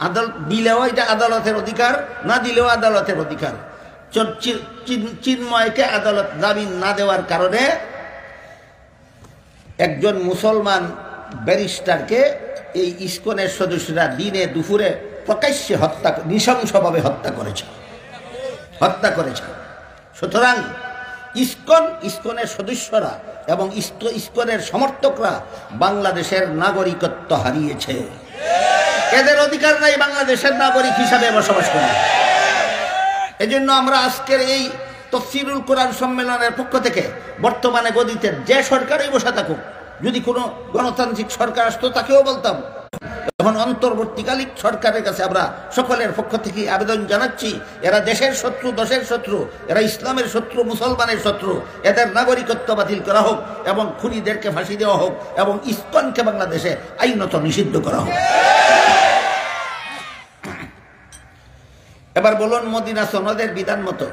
আদালত দিলেও এটা আদালতের অধিকার, না দিলেও আদালতের অধিকার। চিন্ময়কে আদালত জামিন না দেওয়ার কারণে একজন মুসলমান ব্যারিস্টারকে এই ইসকনের সদস্যরা দিনে দুপুরে প্রকাশ্যে নৃশংসভাবে হত্যা করেছে। সুতরাং ইসকনের সদস্যরা এবং ইসকনের সমর্থকরা বাংলাদেশের নাগরিকত্ব হারিয়েছে। এদের অধিকার নাই বাংলাদেশের নাগরিক হিসাবে বসবাস করা। এজন্য আমরা আজকের এই তাফসীরুল কোরআন সম্মেলনের পক্ষ থেকে বর্তমানে গদিতে যে সরকারই বসে থাকুক, যদি কোনো গণতান্ত্রিক সরকার আসতো তাকেও বলতাম। এখন অন্তর্বর্তীকালীন সরকারের কাছে আমরা সকলের পক্ষ থেকে আবেদন জানাচ্ছি, এরা দেশের শত্রু, দশের শত্রু, এরা ইসলামের শত্রু, মুসলমানের শত্রু, এদের নাগরিকত্ব বাতিল করা হোক এবং খুনিদেরকে ফাঁসি দেওয়া হোক এবং ইসকনকে বাংলাদেশে আইনত নিষিদ্ধ করা হোক। এবার বলুন, মদিনা সনদের বিধান মতো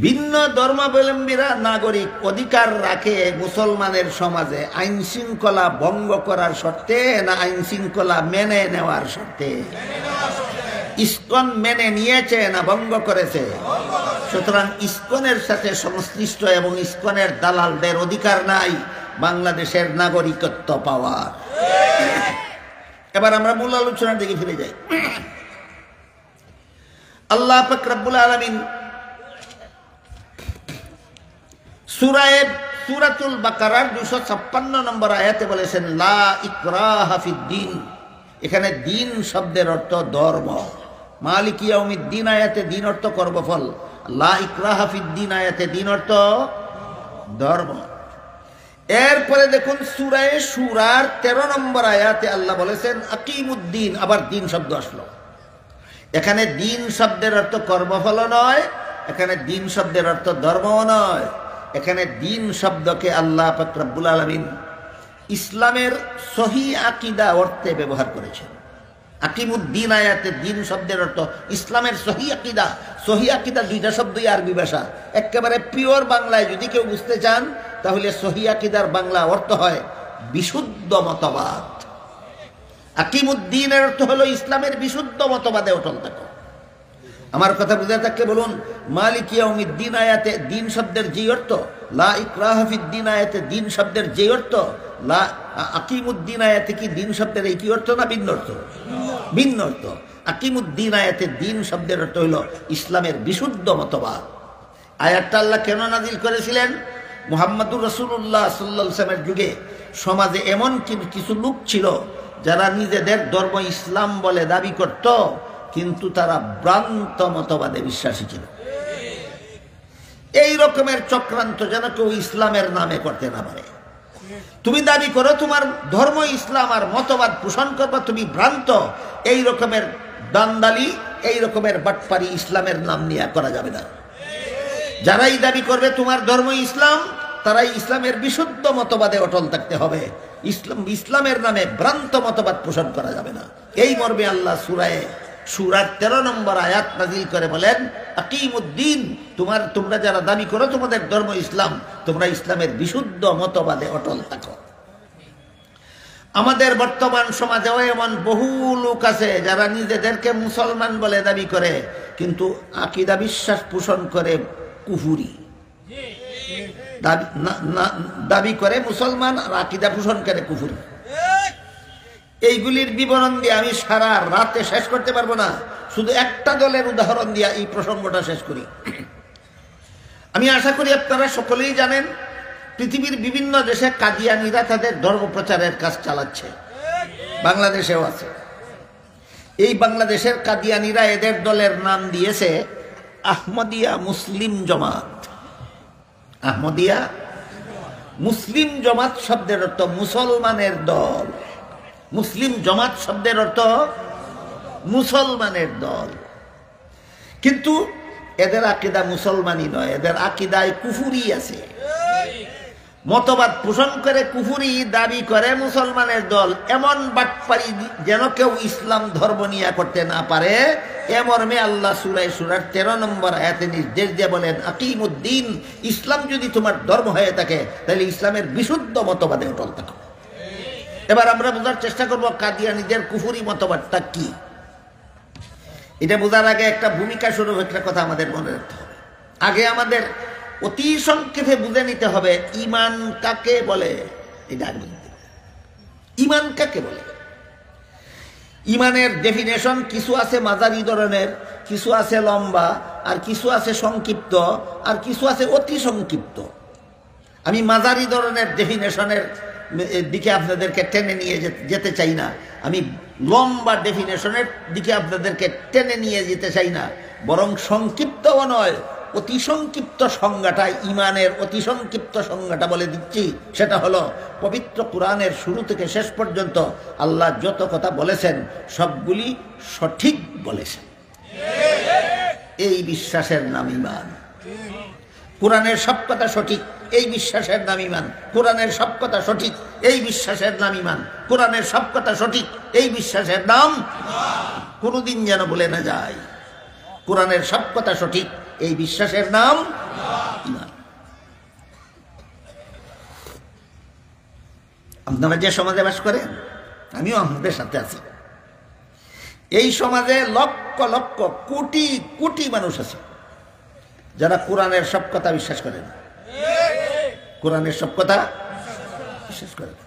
ভিন্ন ধর্মাবলম্বীরা নাগরিক অধিকার রাখে মুসলমানের সমাজে আইন শৃঙ্খলা ভঙ্গ করার শর্তে না আইন শৃঙ্খলা মেনে নেওয়ার শর্তে? ইসকন মেনে নিয়েছে না ভঙ্গ করেছে? সুতরাং ইসকনের সাথে সংশ্লিষ্ট এবং ইসকনের দালালদের অধিকার নাই বাংলাদেশের নাগরিকত্ব পাওয়ার। এবার আমরা মূল আলোচনার দিকে ফিরে যাই। আল্লাহ পাক রব্বুল আলামিন সূরাতুল বাকারার 256 নম্বর আয়াতে বলেছেন, লা ইকরাহা ফিদ্দিন। এখানে দিন শব্দের অর্থ ধর্ম। মালিক ইয়াউমিদ্দিন আয়াতে দিন অর্থ কর্মফল, লা ইকরাহা ফিদ্দিন আয়াতে দিন অর্থ ধর্ম। এরপরে দেখুন সূরা শূরার 13 নম্বর আয়াতে আল্লাহ বলেছেন আকিমুদ্দিন, আবার দিন শব্দ আসলো। এখানে দিন শব্দের অর্থ কর্মফল নয়, এখানে দিন শব্দের অর্থ ধর্মও নয়, এখানে দিন শব্দকে আল্লাহ পাক রব্বুল আলামিন ইসলামের সহি আকীদা অর্থে ব্যবহার করেছেন। আকিমুদ্দিন আয়াতে দিন শব্দের অর্থ ইসলামের সহি আকীদা। সহি আকীদা দুইটা শব্দই আরবি ভাষা, একেবারে পিওর বাংলায় যদি কেউ বুঝতে চান তাহলে সহি আকীদার বাংলা অর্থ হয় বিশুদ্ধ মতবাদ। আকিমুদ্দিনের অর্থ হলো ইসলামের বিশুদ্ধ মতবাদে অটল থাকো। আমার কথা বুঝে থাকলে বলুন, মালিক ইয়াউমিদ্দিন আয়াতে দিন শব্দের যে অর্থ, লা ইকরাহা ফিদ্দিন আয়াতে দিন শব্দের যে অর্থ, লা আকিমুদ্দিন আয়াতে কি দিন শব্দের এই কি অর্থ না ভিন্ন অর্থ? ভিন্ন অর্থ। আকিমুদ্দিন আয়াতে দিন শব্দের অর্থ হলো ইসলামের বিশুদ্ধ মতবাদ। আয়াতটা আল্লাহ কেন নাজিল করেছিলেন? মুহাম্মদুর রাসূলুল্লাহ সাল্লাল্লাহু আলাইহি ওয়াসাল্লামের যুগে সমাজে এমন কিছু লোক ছিল যারা নিজেদের ধর্ম ইসলাম বলে দাবি করত, কিন্তু তারা ভ্রান্ত মতবাদে বিশ্বাসী ছিল। এই রকমের চক্রান্ত যেন কেউ ইসলামের নামে করতে না পারে। তুমি দাবি করো তোমার ধর্ম ইসলাম আর মতবাদ পোষণ করবা, তুমি ভ্রান্ত। এই রকমের দান্দালি, এই রকমের বাটপারি ইসলামের নাম নিয়ে করা যাবে না। যারাই দাবি করবে তোমার ধর্ম ইসলাম, তারাই ইসলামের বিশুদ্ধ মতবাদে অটল থাকতে হবে। ইসলামের নামে ভ্রান্ত মতবাদ পোষণ করা যাবে না। এই মর্মে আল্লাহ সূরার 13 নম্বর আয়াত নাযিল করে বলেন আকিমুদ্দিন, তোমরা যারা দাবি করো তোমাদের ধর্ম ইসলাম, তোমরা ইসলামের বিশুদ্ধ মতবাদে অটল থাকো। আমাদের বর্তমান সমাজেও এমন বহু লোক আছে যারা নিজেদেরকে মুসলমান বলে দাবি করে, কিন্তু আকীদা বিশ্বাস পোষণ করে কুফরি। দাবি করে মুসলমান আর আকীদা পোষণ করে কুফরি। এইগুলির বিবরণ দিয়ে আমি সারা রাতে শেষ করতে পারবো না। শুধু একটা দলের উদাহরণ দিয়ে এই প্রসঙ্গটা শেষ করি। আমি আশা করি আপনারা সকলেই জানেন, পৃথিবীর বিভিন্ন দেশে কাদিয়ানীরা তাদের ধর্ম প্রচারের কাজ চালাচ্ছে, বাংলাদেশেও আছে। এই বাংলাদেশের কাদিয়ানীরা এদের দলের নাম দিয়েছে আহমদিয়া মুসলিম জমাত। আহমদিয়া মুসলিম জমাত শব্দের অর্থ মুসলমানের দল। মুসলিম জমাত শব্দের অর্থ মুসলমানের দল, কিন্তু এদের আকীদা মুসলমানই নয়, এদের আকীদায় কুফরি আছে। মতবাদ পোষণ করে কুফরি, দাবি করে মুসলমানের দল। এমন বাটপারি যেন কেউ ইসলাম ধর্ম নিয়ে করতে না পারে, এ মর্মে আল্লাহ সূরার 13 নম্বর আয়াতে নির্দেশ দিয়ে বলেন আকিমুদ্দিন, ইসলাম যদি তোমার ধর্ম হয়ে থাকে তাহলে ইসলামের বিশুদ্ধ মতবাদে অটল থাকো। এবার আমরা বোঝার চেষ্টা করব কাদিয়ানীদের কুফরি মতবাদটা কি। এটা বোঝার আগে একটা ভূমিকা স্বরূপ একটা কথা আমাদের মনে রাখতে হবে। আগে আমাদের অতি সংক্ষেপে বুঝে নিতে হবে ঈমান কাকে বলে। এটা আগে বুঝতে হবে ঈমান কাকে বলে। ঈমানের ডেফিনেশন কিছু আছে মাঝারি ধরনের, কিছু আছে লম্বা, আর কিছু আছে সংক্ষিপ্ত, আর কিছু আছে অতি সংক্ষিপ্ত। আমি মাঝারি ধরনের ডেফিনেশনের দিকে আপনাদেরকে টেনে নিয়ে যেতে চাই না, আমি লম্বা ডেফিনেশনের দিকে আপনাদেরকে টেনে নিয়ে যেতে চাই না, বরং সংক্ষিপ্তও নয় অতি সংক্ষিপ্ত সংজ্ঞাটা, ইমানের অতি সংক্ষিপ্ত সংজ্ঞাটা বলে দিচ্ছি। সেটা হলো পবিত্র কোরআনের শুরু থেকে শেষ পর্যন্ত আল্লাহ যত কথা বলেছেন সবগুলি সঠিক বলেছেন, এই বিশ্বাসের নাম ঈমান। কোরআনের সব কথা সঠিক, এই বিশ্বাসের নাম ঈমান। কোরআনের সব কথা সঠিক, এই বিশ্বাসের নাম ঈমান। কোরআনের সব কথা সঠিক, এই বিশ্বাসের নাম, কোনোদিন যেন বলে না যায়, কোরআনের সব কথা সঠিক, এই বিশ্বাসের নাম ঈমান। আপনারা যে সমাজে বাস করেন, আমিও আপনাদের সাথে আছি, এই সমাজে লক্ষ লক্ষ কোটি কোটি মানুষ আছে যারা কোরআনের সব কথা বিশ্বাস করে না, কোরআনের সব কথা বিশ্বাস করে না।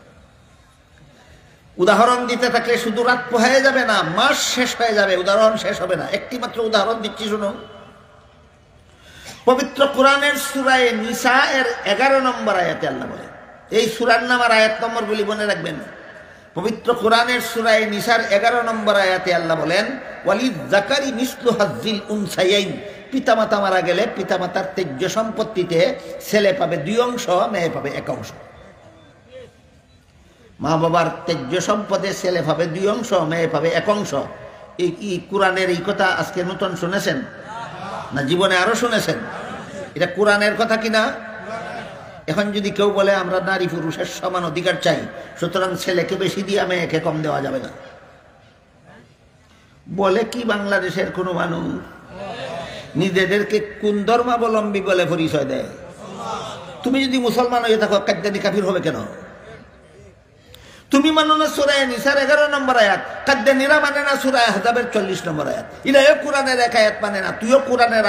উদাহরণ দিতে থাকলে শুধু রাত পোহায় যাবে না, মাস শেষ হয়ে যাবে, উদাহরণ শেষ হবে না। একটি মাত্র উদাহরণ দিচ্ছি, শুনুন। পবিত্র কোরআনের সূরা নিসা এর 11 নম্বর আয়াতে আল্লাহ বলে, এই সূরার নাম আর আয়াত নম্বরগুলি মনে রাখবেন। পবিত্র কোরআনের সূরা নিসার 11 নম্বর আয়াতে আল্লাহ বলেন, ওয়ালিদ যাকারি মিসলু হাজ্জিল উনসায়াইন, পিতামাতা মারা গেলে পিতামাতার তেজ্য সম্পত্তিতে ছেলে পাবে 2 অংশ, মেয়ে পাবে 1 অংশ। মা বাবার তেজ্য সম্পদে ছেলে পাবে 2 অংশ, মেয়ে পাবে 1 অংশ। এই কোরআনের এই কথা আজকে নতুন শুনেছেন না জীবনে আরো শুনেছেন? এটা কোরআনের কথা কিনা? এখন যদি কেউ বলে আমরা নারী পুরুষের সমান অধিকার চাই, সুতরাং ছেলেকে বেশি দিয়ে মেয়েকে কম দেওয়া যাবে না, বলে কি বাংলাদেশের কোনো মানুষ নিজেদেরকে কোন ধর্মাবলম্বী বলে পরিচয় দেয়? তুমি যদি মুসলমান হয়ে থাকো, কাদ্দানি কাফির হবে কেন? তুমি মানো না সূরা নিসার 11 নম্বর আয়াত, কাদ্দানিরা মানে না সূরা আহজাবের 40 নম্বর আয়াত। এরাও কোরআনের এক আয়াত মানে না, তুইও কোরআনের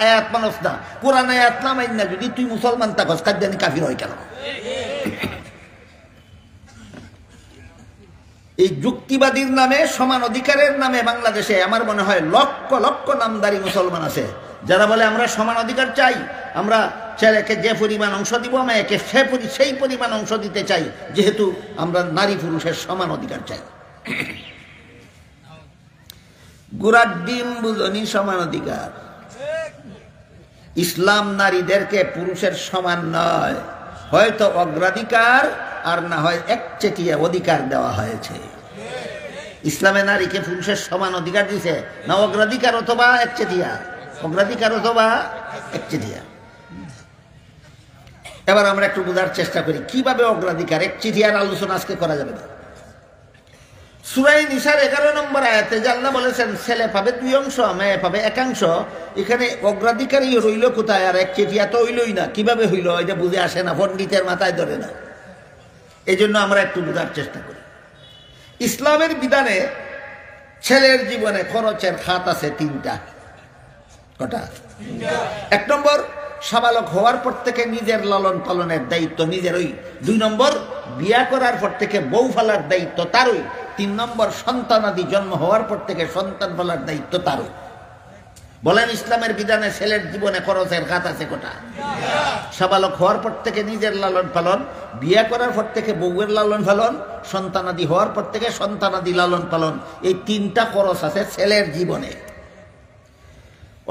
আয়াত মানস না। কোরআন আয়াত না মাইন না যদি তুই মুসলমান থাকস, কাদ্দানি কাফির হয় কেন? এই যুক্তিবাদীর নামে, সমান অধিকারের নামে বাংলাদেশে আমার মনে হয় লক্ষ লক্ষ নামদারি মুসলমান আছে যারা বলে আমরা সমান অধিকার চাই, আমরা ছেলেকে যে পরিমাণ অংশ দিব, মেয়েকে সেই পরিমাণ অংশ দিতে চাই, যেহেতু আমরা নারী পুরুষের সমান অধিকার চাই। গুড়ার ডিম বুঝনি সমান অধিকার। ইসলাম নারীদেরকে পুরুষের সমান নয়, হয়তো অগ্রাধিকার আর না হয় একচেটিয়া অধিকার দেওয়া হয়েছে। ইসলামে নারীকে পুরুষের সমান অধিকার দিছে না অগ্রাধিকার অথবা একচেটিয়া, অগ্রাধিকার অথবা একচেটিয়া। এবার আমরা একটু বোঝার চেষ্টা করি কিভাবে অগ্রাধিকার একচেটিয়ার আলোচনা আজকে করা যাবে না। সূরা নিসার 11 নম্বর আয়াতে যে আল্লাহ বলেছেন ছেলে পাবে 2 অংশ, মেয়ে পাবে 1 অংশ, এখানে অগ্রাধিকারই রইল কোথায়? আর একচেটিয়া তো হইলই না। কিভাবে হইল এটা বুঝে আসে না, পণ্ডিতের মাথায় ধরে না। এই জন্য আমরা একটু বোঝার চেষ্টা করি। ইসলামের বিধানে ছেলের জীবনে খরচের খাত আছে 3টা। কটা? 1 নম্বর, সাবালক হওয়ার পর থেকে নিজের লালন পালনের দায়িত্ব নিজেরই। 2 নম্বর, বিয়া করার পর থেকে বউ ফেলার দায়িত্ব তারই। 3 নম্বর, সন্তানাদি জন্ম হওয়ার পর থেকে সন্তান ফেলার দায়িত্ব তারই। বলেন ইসলামের বিধানে ছেলের জীবনে খরচের খাত আছে কটা? সাবালক হওয়ার পর থেকে নিজের লালন পালন, বিয়া করার পর থেকে বউয়ের লালন পালন, সন্তানাদি হওয়ার পর থেকে সন্তানাদি লালন পালন, এই 3টা খরচ আছে ছেলের জীবনে।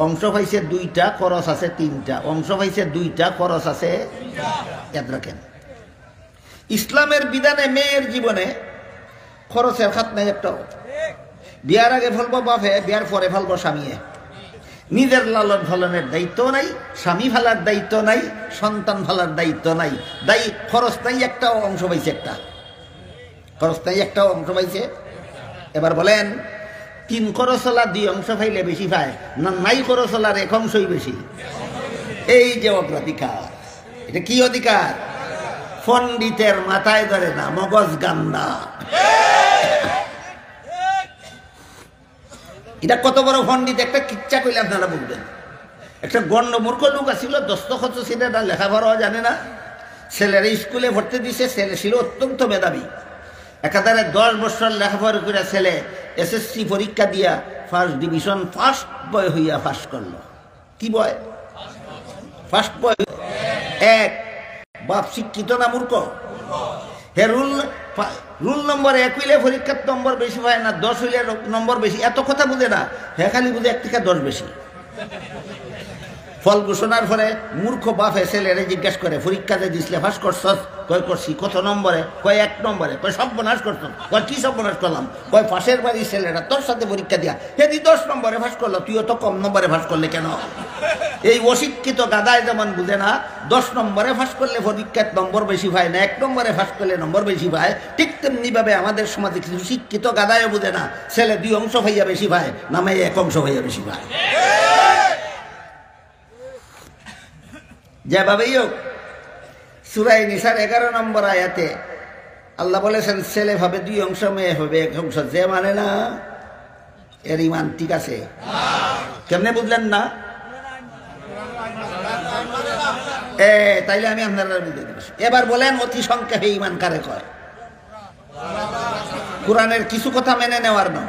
অংশ পাইছে 2টা, খরচ আছে 3টা। অংশ পাইছে 2টা, খরচ আছে, ইয়াদ রাখেন। ইসলামের বিধানে মেয়ের জীবনে খরচের খাত নাই একটাও। বিয়ার আগে ফেলবো বাপে, বিয়ার পরে ফেলবো স্বামীয়ে। নিজের লালন পালনের দায়িত্ব নাই, স্বামী ফেলার দায়িত্ব নাই, সন্তান ফেলার দায়িত্ব নাই। খরচ নাই একটাও, অংশ পাইছে একটা। খরচ নাই একটাও, অংশ পাইছে। এবার বলেন 3 খরচলা 2 অংশ পাইলে বেশি পায় না নাই খরচলার 1 অংশই বেশি? এই যে অগ্রাধিকার, এটা কি অধিকার? পণ্ডিতের মাথায় ধরে না, মগজ গান্ডা। এটা কত বড় পণ্ডিত, একটা কিচ্ছা কইলে আপনারা বুঝবেন। একটা গণ্ড মূর্খ লোক আসছিল, দস্তখত ছিল না, লেখাপড়াও জানে না। ছেলের স্কুলে ভর্তি দিছে, ছেলে ছিল অত্যন্ত মেধাবী। একাধারে 10 বছর লেখাপড়া করে ছেলে এসএসসি পরীক্ষা দিয়া ফার্স্ট ডিভিশন, ফার্স্ট বয় হইয়া পাস করলো। কি বয়? First boy. এক বাপ শিক্ষিত না মূর্খ? হে রুল নম্বর 1 হইলে পরীক্ষার নম্বর বেশি হয় না, 10 হইলে নম্বর বেশি। এত কথা বুঝে না, হে খালি বুঝে 1 থেকে 10 বেশি। ফল ঘোষণার পরে মূর্খ বাপে ছেলেরে জিজ্ঞাসা করে, পরীক্ষাতে দিসলে ফাঁস করছস? কয় করছি। কত নম্বরে? কয় 1 নম্বরে। কয় সর্বনাশ করছস? কয় কি সর্বনাশ করলাম? কয় পাশের বাড়ির ছেলেরা তোর সাথে পরীক্ষা দিয়া হেদি 10 নম্বরে ফাঁস করলো, তুইও তো কম নম্বরে ফাঁস করলে কেন? এই অশিক্ষিত গাদায় যেমন বুঝে না 10 নম্বরে ফাঁস করলে পরীক্ষার নম্বর বেশি পায় না, 1 নম্বরে ফাঁস করলে নম্বর বেশি পায়, ঠিক তেমনি ভাবে আমাদের সমাজে কিছু শিক্ষিত গাদায়ও বুঝে না ছেলে 2 অংশ ভাইয়া বেশি পায় না মেয়ে 1 অংশ ভাইয়া বেশি পায়। যেভাবেই হোক সূরা নিসার 11 নম্বর আয়াতে আল্লাহ বলেছেন ছেলে ভাবে 2 অংশ, মেয়ে হবে 1 অংশ। যে মানে না এর ইমান ঠিক আছে। কেমনে বুঝলেন না? তাইলে আমি আপনারা বুঝে দিচ্ছি। এবার বলেন অতি সংক্ষেপে ইমান কারে কয়? কোরআনের কিছু কথা মেনে নেওয়ার না।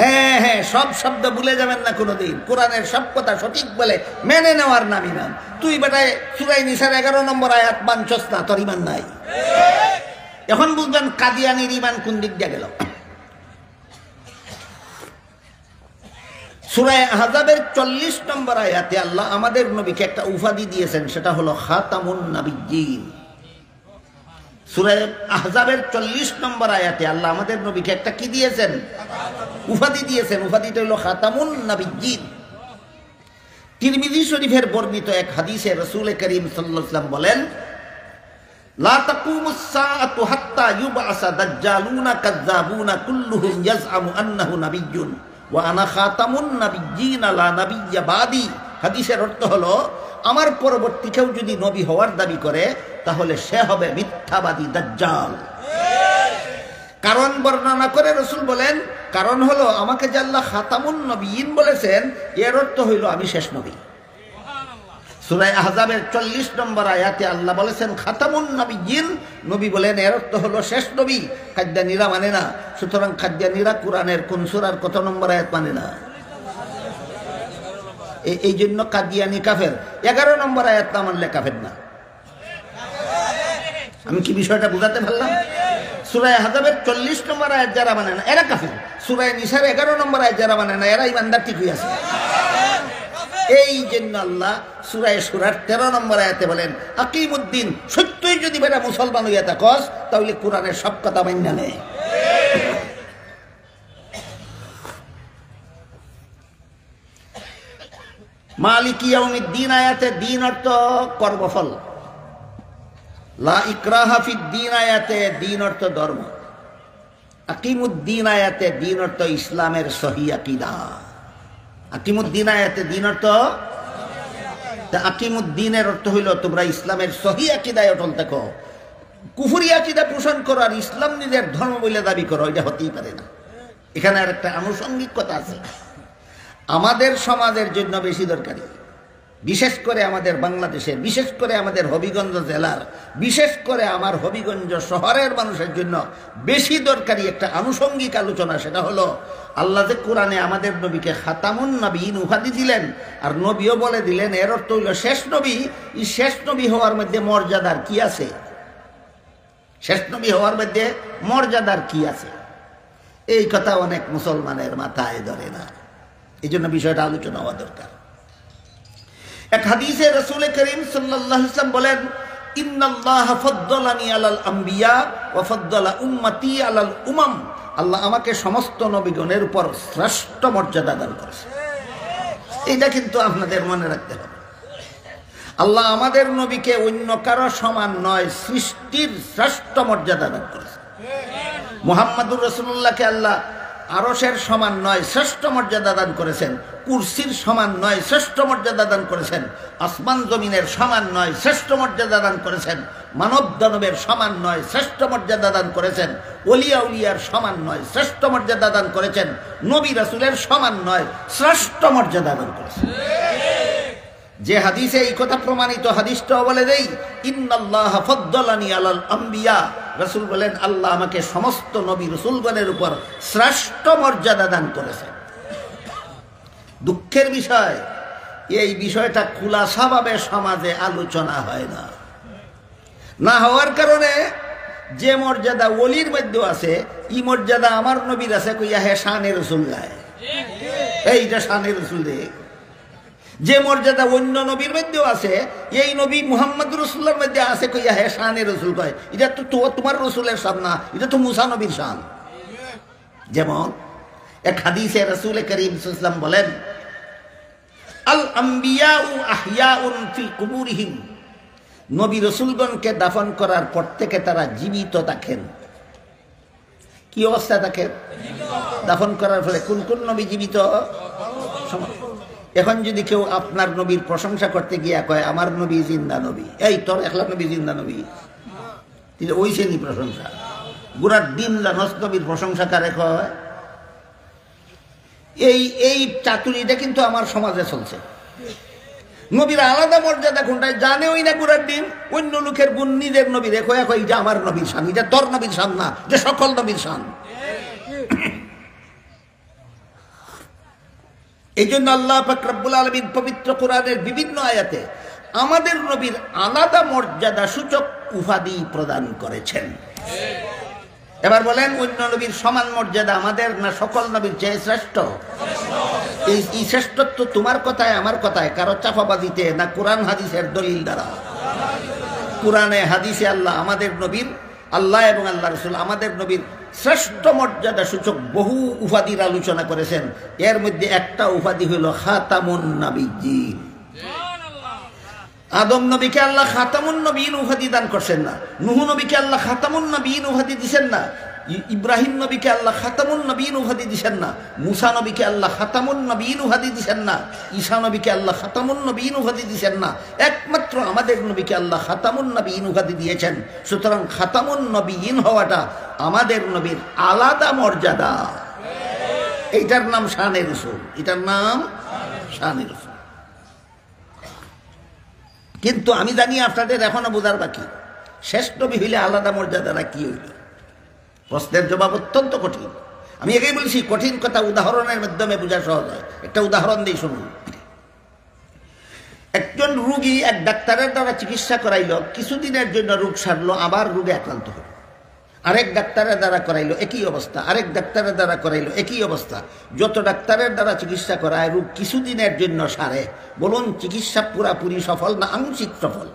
হ্যাঁ হ্যাঁ, সব শব্দ ভুলে যাবেন না কোনোদিন। কোরআনের সব কথা সঠিক বলে মেনে নেওয়ার নাম ইমান। তুই বেটায় সূরা নিসার 11 নম্বর আয়াত মানছস না, তোর ইমান নাই। এখন বুঝবেন কাদিয়ানির ইমান কোন দিক দিয়ে গেল। সূরা আহজাবের 40 নম্বর আয়াতে আল্লাহ আমাদের নবীকে একটা উপাধি দিয়েছেন, সেটা হলো খাতামুন নাবিয়্যিন। সূরা আহজাবের 40 নম্বর আয়াতে আল্লাহ আমাদের নবীকে একটা কি দিয়েছেন? উপাধি দিয়েছেন। উপাধিটা হলো খাতামুন নাবিয়্যিন। তিরমিজি শরীফের বর্ণিত এক হাদিসে রাসূল করিম সাল্লাল্লাহু আলাইহি ওয়াসাল্লাম বলেন, লা তাকুমুস সাআতু হাত্তা ইউবআসা দাজ্জালুনা কাযযাবুনা কুল্লুহুম ইয়াজআমু আন্নাহু নাবিয়্যুন ওয়া আনা খাতামুন নাবিয়্যিন লা নাবিয়্যা বাদি। হাদিসের অর্থ হলো আমার পরবর্তী কেউ যদি নবী হওয়ার দাবি করে তাহলে সে হবে মিথ্যাবাদী দাজ্জাল। কারণ বর্ণনা করে রাসূল বলেন, কারণ হলো আমাকে যে আল্লাহ খাতামুন নবিয়্যিন বলেছেন এর অর্থ হইল আমি শেষ নবী। সূরা আহজাবের 40 নম্বর আয়াতে আল্লাহ বলেছেন খাতামুন নবিয়্যিন, নবী বলেন এর অর্থ হলো শেষ নবী। কাদিয়ানীরা মানে না। সুতরাং কাদিয়ানীরা কোরআনের কোন সূরার কত নম্বর আয়াত মানে না। এই জন্য কাদিয়ানী কাফের। 11 নম্বর আয়াত না মানলে কাফের না। আমি কি বিষয়টা বুঝাতে পারলাম? সূরা আহজাবের 40 নম্বর আয়াত যারা মানে না এরা কাফের। সূরা নিসার 11 নম্বর আয়াত যারা মানে না এরা ইমানদার ঠিকই আছে। এই জন্য আল্লাহ সূরা শুরার 13 নম্বর আয়াতে বলেন আকিমুদ্দিন, সত্যই যদি বেটা মুসলমান হইয়া থাকস তাহলে কোরআনের সব কথা মাইনা নে। মালিকি ইয়াউমিদ্দিন আয়াতে দিন অর্থ কর্মফল। লা ইকরাহা ফিদ্দিন আয়াতে দিন অর্থ ধর্ম। আকিমুদ্দিন আয়াতে দিন অর্থ ইসলামের সহি আকীদা। আকিমুদ্দিন আয়াতে দিন অর্থ, আকিমুদ্দিনের অর্থ হইল তোমরা ইসলামের সহি আকীদায় অটল থাকো। কুফরি আকীদা পোষণ করো আর ইসলাম নিজের ধর্ম বলে দাবি করো, এটা হতেই পারে না। এখানে আর একটা আনুষঙ্গিক কথা আছে, আমাদের সমাজের জন্য বেশি দরকারি, বিশেষ করে আমাদের বাংলাদেশের, বিশেষ করে আমাদের হবিগঞ্জ জেলার, বিশেষ করে আমার হবিগঞ্জ শহরের মানুষের জন্য বেশি দরকারি একটা আনুষঙ্গিক আলোচনা। সেটা হলো আল্লাহ যে কোরআনে আমাদের নবীকে খাতামুন নবিয়্যিন উপাধি দিলেন আর নবীও বলে দিলেন এর অর্থ হইল শেষ নবী। এই শেষ নবী হওয়ার মধ্যে মর্যাদার কি আছে? শেষ নবী হওয়ার মধ্যে মর্যাদার কি আছে? এই কথা অনেক মুসলমানের মাথায় ধরে না। এই জন্য বিষয়টা আলোচনা হওয়া দরকার। এক হাদিসে রাসূল করিম সাল্লাল্লাহু আলাইহি ওয়াসাল্লাম বলেন, ইন্নাল্লাহা ফাদ্দালানি আলাল আম্বিয়া ওয়া ফাদ্দালা উম্মতি আলাল উমাম। আল্লাহ আমাকে সমস্ত নবীগণের উপর শ্রেষ্ঠ মর্যাদা দান করেছে। এটা কিন্তু আপনাদের মনে রাখতে হবে। আল্লাহ আমাদের নবীকে অন্য কারো সমান নয়, সৃষ্টির শ্রেষ্ঠ মর্যাদা দান করেছে। মুহাম্মাদুর রাসূলুল্লাহকে আল্লাহ আরশের সমান নয়, শ্রেষ্ঠ মর্যাদা দান করেছেন। কুরসির সমান নয়, শ্রেষ্ঠ মর্যাদা দান করেছেন। আসমান জমিনের সমান নয়, শ্রেষ্ঠ মর্যাদা দান করেছেন। মানব দানবের সমান নয়, শ্রেষ্ঠ মর্যাদা দান করেছেন। ওলিয়া উলিয়ার সমান নয়, শ্রেষ্ঠ মর্যাদা দান করেছেন। নবী রাসূলের সমান নয়, শ্রেষ্ঠ মর্যাদা দান করেছেন। যে হাদিসে এই কথা প্রমাণিত, হাদিসটাও বলে দেই, ইন্নাল্লাহা ফাদ্দালানি আলাল আম্বিয়া। রাসূল বলেন আল্লাহ আমাকে সমস্ত নবী রাসূলগণের উপর শ্রেষ্ঠ মর্যাদা দান করেছেন। দুঃখের বিষয় এই বিষয়টা খুলাসাভাবে সমাজে আলোচনা হয় না। না হওয়ার কারণে যে মর্যাদা ওলির মধ্যে আছে এই মর্যাদা আমার নবীর আছে কইয়া হে শানে রাসূল গায়। এইটা শানে রাসূল রে। যে মর্যাদা অন্য নবীর মধ্যেও আছে, এই নবী মুহাম্মদ রাসূলুল্লাহর মধ্যে আছে কইয়া হে শানে রাসূল কয়। এটা তো তোমার রাসূলের শান না, এটা তো মুসা নবীর শান। যেমন এক হাদিসে রাসূল করিম সাল্লাল্লাহু আলাইহি ওয়াসাল্লাম বলেন, আল আম্বিয়াউ আহইয়াউন ফি কুবুরিহিম, নবী রাসূলগণকে দাফন করার পর থেকে তারা জীবিত থাকেন। কি অবস্থা থাকেন? দাফন করার ফলে কোন কোন নবী জীবিত? এখন যদি কেউ আপনার নবীর প্রশংসা করতে গিয়া কয় আমার নবী জিন্দা নবী, এই তোর একলা নবী জিন্দা নবী, ওই শ্রেণী প্রশংসা। গুড়ার দিন জানস নবীর প্রশংসা কারে কয়? এই চাতুরিটা কিন্তু আমার সমাজে চলছে। নবীর আলাদা মর্যাদা কোনটায় জানে ওই না গুড়ার দিন, অন্য লোকের গুণ নিজের নবীর কয়া কয় এটা আমার নবীর শান, এটা তোর নবীর শান না, যে সকল নবীর শান। এই জন্য আল্লাহ পাক রব্বুল আলামিন পবিত্র কোরআনের বিভিন্ন আয়াতে আমাদের নবীর আলাদা মর্যাদা সূচক উপাধি প্রদান করেছেন। এবার বলেন, অন্য নবীর সমান মর্যাদা আমাদের না সকল নবীর চেয়ে শ্রেষ্ঠ? এই শ্রেষ্ঠত্ব তোমার কথায় আমার কথায় কারো চাপাবাজিতে না কোরআন হাদিসের দলিল দ্বারা? কোরআনে হাদিসে আল্লাহ আমাদের নবীর, আল্লাহ এবং আল্লাহ রাসূল আমাদের নবীর শ্রেষ্ঠ মর্যাদা সূচক বহু উপাধির আলোচনা করেছেন। এর মধ্যে একটা উপাধি হইল খাতামুন নবিয়্যিন। আদম নবীকে আল্লাহ খাতামুন নবিয়্যিন উপাধি দান করছেন না? নূহ নবীকে আল্লাহ খাতামুন নবিয়্যিন উপাধি দিবেন না? ইব্রাহিম নবীকে আল্লাহ খাতামুন নবিয়্যিন উপাধি দিবেন না? মুসা নবীকে আল্লাহ খাতামুন নবিয়্যিন উপাধি দিবেন না? ঈসা নবীকে আল্লাহ খাতামুন নবিয়্যিন উপাধি দিবেন না? একমাত্র আমাদের নবীকে আল্লাহ খাতামুন নবিয়্যিন উপাধি দিয়েছেন। সুতরাং খাতামুন নবিয়্যিন হওয়াটা আমাদের নবীর আলাদা মর্যাদা। এইটার নাম শানে রাসূল, এটার নাম শানে রাসূল। কিন্তু আমি জানি আপনাদের এখনো বোঝার বাকি, শেষ নবী হইলে আলাদা মর্যাদাটা কি হইল? প্রশ্নের জবাব অত্যন্ত কঠিন। আমি একেই বলছি, কঠিন কথা উদাহরণের মাধ্যমে বোঝা সহজ হয়। একটা উদাহরণ দিই শুনুন। একজন রোগী এক ডাক্তারের দ্বারা চিকিৎসা করাইল, কিছুদিনের জন্য রোগ সারলো, আবার রোগে আক্রান্ত হল। আরেক ডাক্তারের দ্বারা করাইলো, একই অবস্থা। আরেক ডাক্তারের দ্বারা করাইলো, একই অবস্থা। যত ডাক্তারের দ্বারা চিকিৎসা করায় রোগ কিছুদিনের জন্য সারে, বলুন চিকিৎসা পুরাপুরি সফল না আংশিক সফল?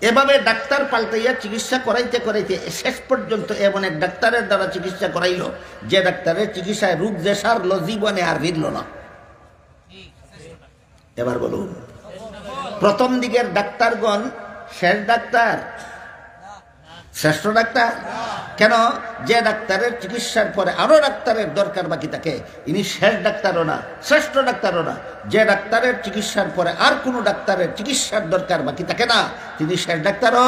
এভাবে ডাক্তার পাল্টাইয়া চিকিৎসা করাইতে করাইতে শেষ পর্যন্ত এমন এক ডাক্তারের দ্বারা চিকিৎসা করাইলো যে ডাক্তারের চিকিৎসায় রোগ যে সারলো জীবনে আর ফিরল না। এবার বলুন, প্রথম দিকের ডাক্তারগণ শেষ ডাক্তার, শ্রেষ্ঠ ডাক্তার? কেন? যে ডাক্তারের চিকিৎসার পরে আরো ডাক্তারের দরকার বাকি থাকে, ইনি শেষ ডাক্তারও না, শ্রেষ্ঠ ডাক্তারও না। যে ডাক্তারের চিকিৎসার পরে আর কোনো ডাক্তারের চিকিৎসার দরকার বাকি থাকে না, তিনি শেষ ডাক্তারও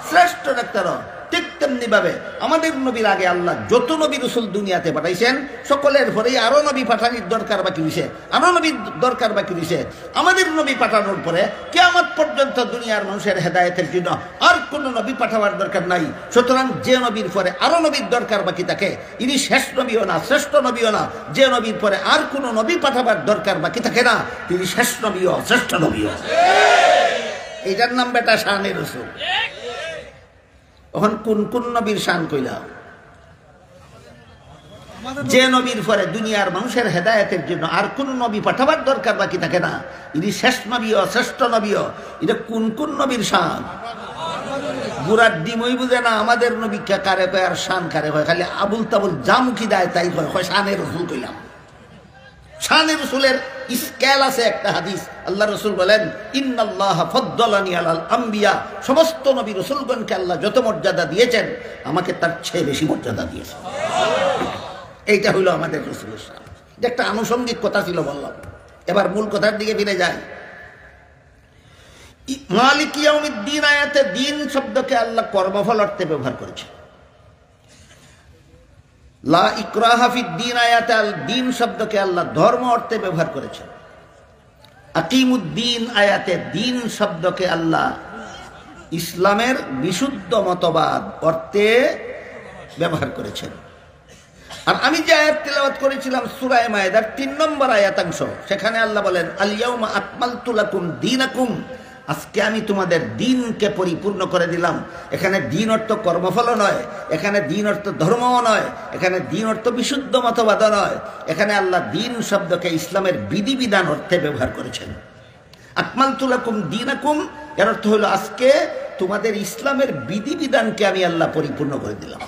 শ্রেষ্ঠ ডাক্তারও। ঠিক তেমনি ভাবে আমাদের নবীর আগে আল্লাহ যত নবী রাসূল দুনিয়াতে পাঠাইছেন, সকলের পরেই আরো নবী পাঠানোর দরকার বাকি রয়েছে, আরো নবীর দরকার বাকি রয়েছে। আমাদের নবী পাঠানোর পরে কিয়ামত পর্যন্ত দুনিয়ার মানুষের হেদায়েতের জন্য আর কোন নবী পাঠাবার দরকার নাই। সুতরাং যে নবীর পরে আরো নবীর দরকার বাকি থাকে, ইনি শেষ নবীও না, শ্রেষ্ঠ নবীও না। যে নবীর পরে আর কোন নবী পাঠাবার দরকার বাকি থাকে না, তিনি শেষ নবীও শ্রেষ্ঠ নবীও। এইটার নাম বেটা শানে রাসূল। এখন কোন কোন নবীর শান কইলাম? যে নবীর পরে দুনিয়ার মানুষের হেদায়েতের জন্য আর কোন নবী পাঠাবার দরকার বাকি থাকে না, ইনি শেষ নবীও শ্রেষ্ঠ নবীও। এটা কোন কোন নবীর শান? বুড়ার ডিমই বুঝে না আমাদের নবী কারে কয় আর শান কারে কয়, খালি আবুল তাবুল জামুকি দেয় তাই কয় শানে রাসূল কইলাম। শানে রাসূলের স্কেল আছে একটা হাদিস, আল্লাহ রাসূল বলেন ইন্নাল্লাহা ফাদ্দালানি আলাল আম্বিয়া, সমস্ত নবী রাসূলগণকে আল্লাহ যত মর্যাদা দিয়েছেন আমাকে তার চেয়ে বেশি মর্যাদা দিয়েছেন। এইটা হইল আমাদের রাসূলের শান। এটা একটা আনুষঙ্গিক কথা ছিল বললাম। এবার মূল কথার দিকে ফিরে যায়। মালিক ইয়াউমিদ্দিন আয়াতে দিন শব্দকে আল্লাহ কর্মফল অর্থে ব্যবহার করেছেন। লা ইকরাহা ফিদ্দিন আয়াতে দিন শব্দকে আল্লাহ ধর্ম অর্থে ব্যবহার করেছেন। আকিমুদ্দিন আয়াতে দিন শব্দকে আল্লাহ ইসলামের বিশুদ্ধ মতবাদ অর্থে ব্যবহার করেছেন। আর আমি যে আয়াত তেলাওয়াত করেছিলাম সূরা মায়েদার 3 নম্বর আয়াতাংশ, সেখানে আল্লাহ বলেন আল ইয়াউমা আকমালতু লাকুম দীনাকুম, আজকে আমি তোমাদের দিনকে পরিপূর্ণ করে দিলাম। এখানে দিন অর্থ কর্মফল নয়, এখানে দিন অর্থ ধর্মও নয়, এখানে দিন অর্থ বিশুদ্ধ মতবাদ নয়। এখানে আল্লাহ দিন শব্দকে ইসলামের বিধিবিধান অর্থে ব্যবহার করেছেন। আকমালতু লাকুম দীনাকুম, এর অর্থ হলো আজকে তোমাদের ইসলামের বিধিবিধানকে আমি আল্লাহ পরিপূর্ণ করে দিলাম।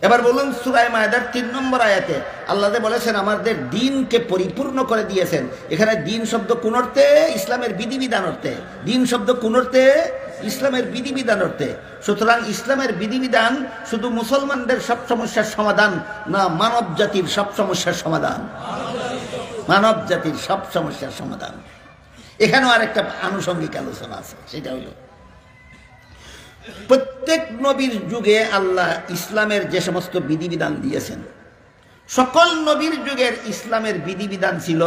এবার বলুন সূরা মায়েদার 3 নম্বর আয়াতে আল্লাহ বলেছেন আমাদের দিনকে পরিপূর্ণ করে দিয়েছেন। এখানে দিন শব্দ কোন অর্থে? ইসলামের বিধিবিধান অর্থে। দিন শব্দ কোন অর্থে? ইসলামের বিধিবিধান অর্থে। সুতরাং ইসলামের বিধিবিধান শুধু মুসলমানদের সব সমস্যার সমাধান না, মানব জাতির সব সমস্যার সমাধান। মানব জাতির সব সমস্যার সমাধান। এখানেও আরেকটা আনুষঙ্গিক আলোচনা আছে, সেটা হলো প্রত্যেক নবীর যুগে আল্লাহ ইসলামের যে সমস্ত বিধিবিধান দিয়েছেন, সকল নবীর যুগের ইসলামের বিধিবিধান ছিল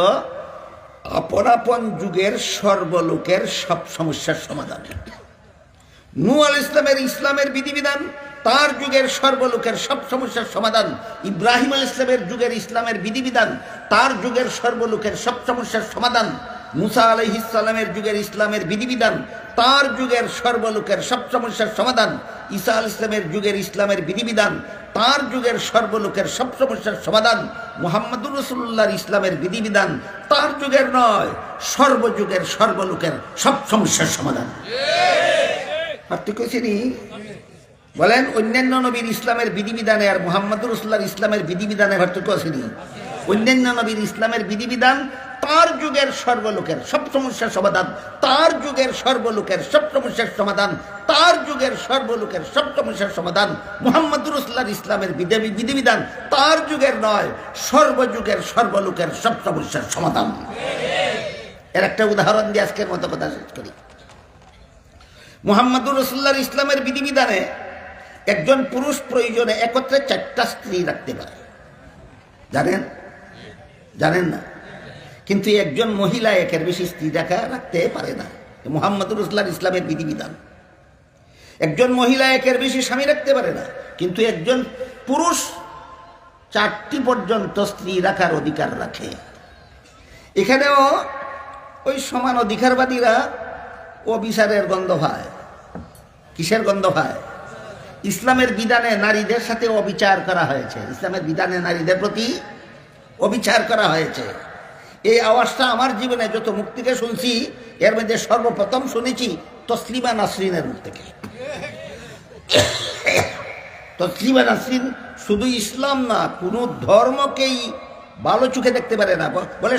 আপন আপন যুগের সর্বলোকের সব সমস্যার সমাধান। নূহ আলাইহিস সালামের ইসলামের বিধিবিধান তার যুগের সর্বলোকের সব সমস্যার সমাধান। ইব্রাহিম আলাইহিস সালামের যুগের ইসলামের বিধিবিধান তার যুগের সর্বলোকের সব সমস্যার সমাধান। মুসা আলাইহিস সালামের যুগের ইসলামের বিধিবিধান তার যুগের সর্বলোকের সব সমস্যার সমাধান। ঈসা আলাইহিস সালামের যুগের ইসলামের বিধিবিধান তার যুগের সর্বলোকের সব সমস্যার সমাধান। মুহাম্মদুর রাসূলুল্লাহর ইসলামের বিধিবিধান তার যুগের নয়, সর্বযুগের সর্বলোকের সব সমস্যার সমাধান। পার্থক্য চিনি? বলেন, অন্যান্য নবীর ইসলামের বিধিবিধানে আর মুহাম্মদুর রাসূলুল্লাহর ইসলামের বিধিবিধানে পার্থক্য চিনি? অন্যান্য নবীর ইসলামের বিধিবিধান তার যুগের সর্বলোকের সব সমস্যার সমাধান, তার যুগের সর্বলোকের সব সমস্যার সমাধান, তার যুগের সর্বলোকের সব সমস্যার সমাধান। মুহাম্মদুর রাসূলুল্লাহর ইসলামের বিধিবিধান তার যুগের নয়, সর্বযুগের সর্বলোকের সব সমস্যার সমাধান। এর একটা উদাহরণ দিয়ে আজকের মতো কথা শেষ করি। মুহাম্মদুর রাসূলুল্লাহর ইসলামের বিধিবিধানে একজন পুরুষ প্রয়োজনে একত্রে 4টা স্ত্রী রাখতে পারে। জানেন? জানেন না? কিন্তু একজন মহিলা একের বেশি স্ত্রী রাখতে পারে না। মুহাম্মদুর রাসূলুল্লাহর ইসলামের বিধিবিধান। একজন মহিলা একের বেশি স্বামী রাখতে পারে না, কিন্তু একজন পুরুষ 4টি পর্যন্ত স্ত্রী রাখার অধিকার রাখে। এখানেও ওই সমান অধিকারবাদীরা অবিচারের গন্ধ পায়। কিসের গন্ধ পায়? ইসলামের বিধানে নারীদের সাথে অবিচার করা হয়েছে। ইসলামের বিধানে নারীদের প্রতি অবিচার করা হয়েছে। এই আওয়াজটা আমার জীবনে যত মুখ থেকে শুনছি, এর মধ্যে সর্বপ্রথম শুনেছি তসলিমা নাসরিনের মুখ থেকে। তসলিমা নাসরিন শুধু ইসলাম না, কোনো ধর্মকেই ভালো চোখে দেখতে পারে না। বলে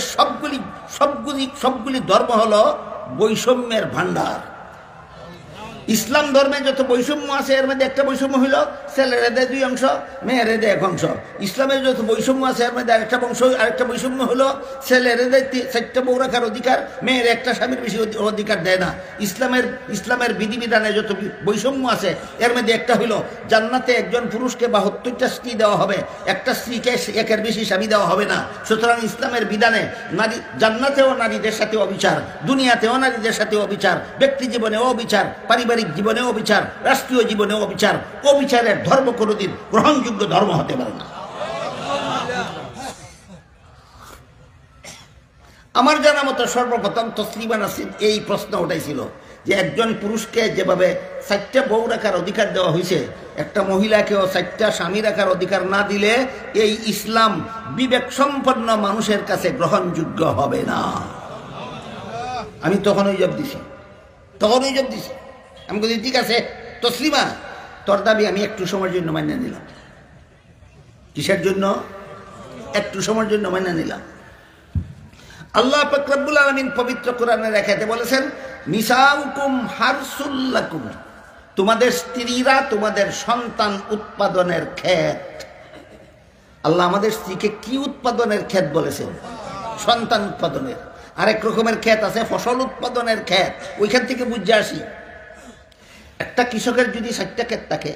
সবগুলি ধর্ম হলো বৈষম্যের ভান্ডার। ইসলাম ধর্মে যত বৈষম্য আছে এর মধ্যে একটা বৈষম্য হইল ছেলেরা দেয় 2 অংশ, মেয়েরা দেয় 1 অংশ। ইসলামের যত বৈষম্য আছে এর মধ্যে আরেকটা বৈষম্য হলো ছেলেরা দেয় 4টা বউ রাখার অধিকার, মেয়ের একটা স্বামীর বেশি অধিকার দেয় না। ইসলামের বিধিবিধানে যত বৈষম্য আছে এর মধ্যে একটা হইল জান্নাতে একজন পুরুষকে 72টা স্ত্রী দেওয়া হবে, একটা স্ত্রীকে একের বেশি স্বামী দেওয়া হবে না। সুতরাং ইসলামের বিধানে নারী জান্নাতেও নারীদের সাথে অবিচার, দুনিয়াতেও নারীদের সাথে অবিচার, ব্যক্তি জীবনেও অবিচার, পারিবারিক জীবনেও অবিচার, রাষ্ট্রীয় জীবনেও অবিচার। অবিচারের ধর্ম কোনদিন গ্রহণযোগ্য ধর্ম হতে পারে না। আমার জানা মতো সর্বপ্রথম তসলিমা নাসরিন এই প্রশ্ন উঠাইছিল যে একজন পুরুষকে যেভাবে 4টা বউ রাখার অধিকার দেওয়া হয়েছে, একটা মহিলাকেও 4টা স্বামী রাখার অধিকার না দিলে এই ইসলাম বিবেক সম্পন্ন মানুষের কাছে গ্রহণযোগ্য হবে না। আমি তখনই জবাব দিছি। আমি বলি, ঠিক আছে তসলিমা, তোর দাবি আমি একটু সময়ের জন্য মান্য নিলাম। কিসের জন্য? একটু সময়ের জন্য মান্য নিলাম। আল্লাহ পাক রব্বুল আলামিন পবিত্র কোরআনে রেখাতে বলেছেন, নিসাউকুম হারসুল লাকুম, তোমাদের স্ত্রীরা তোমাদের সন্তান উৎপাদনের ক্ষেত। আল্লাহ আমাদের স্ত্রীকে কি উৎপাদনের ক্ষেত বলেছেন? সন্তান উৎপাদনের। আরেক রকমের ক্ষেত আছে ফসল উৎপাদনের ক্ষেত, ওইখান থেকে বুঝে আসি। একটা কৃষকের যদি 4টা ক্ষেত থাকে,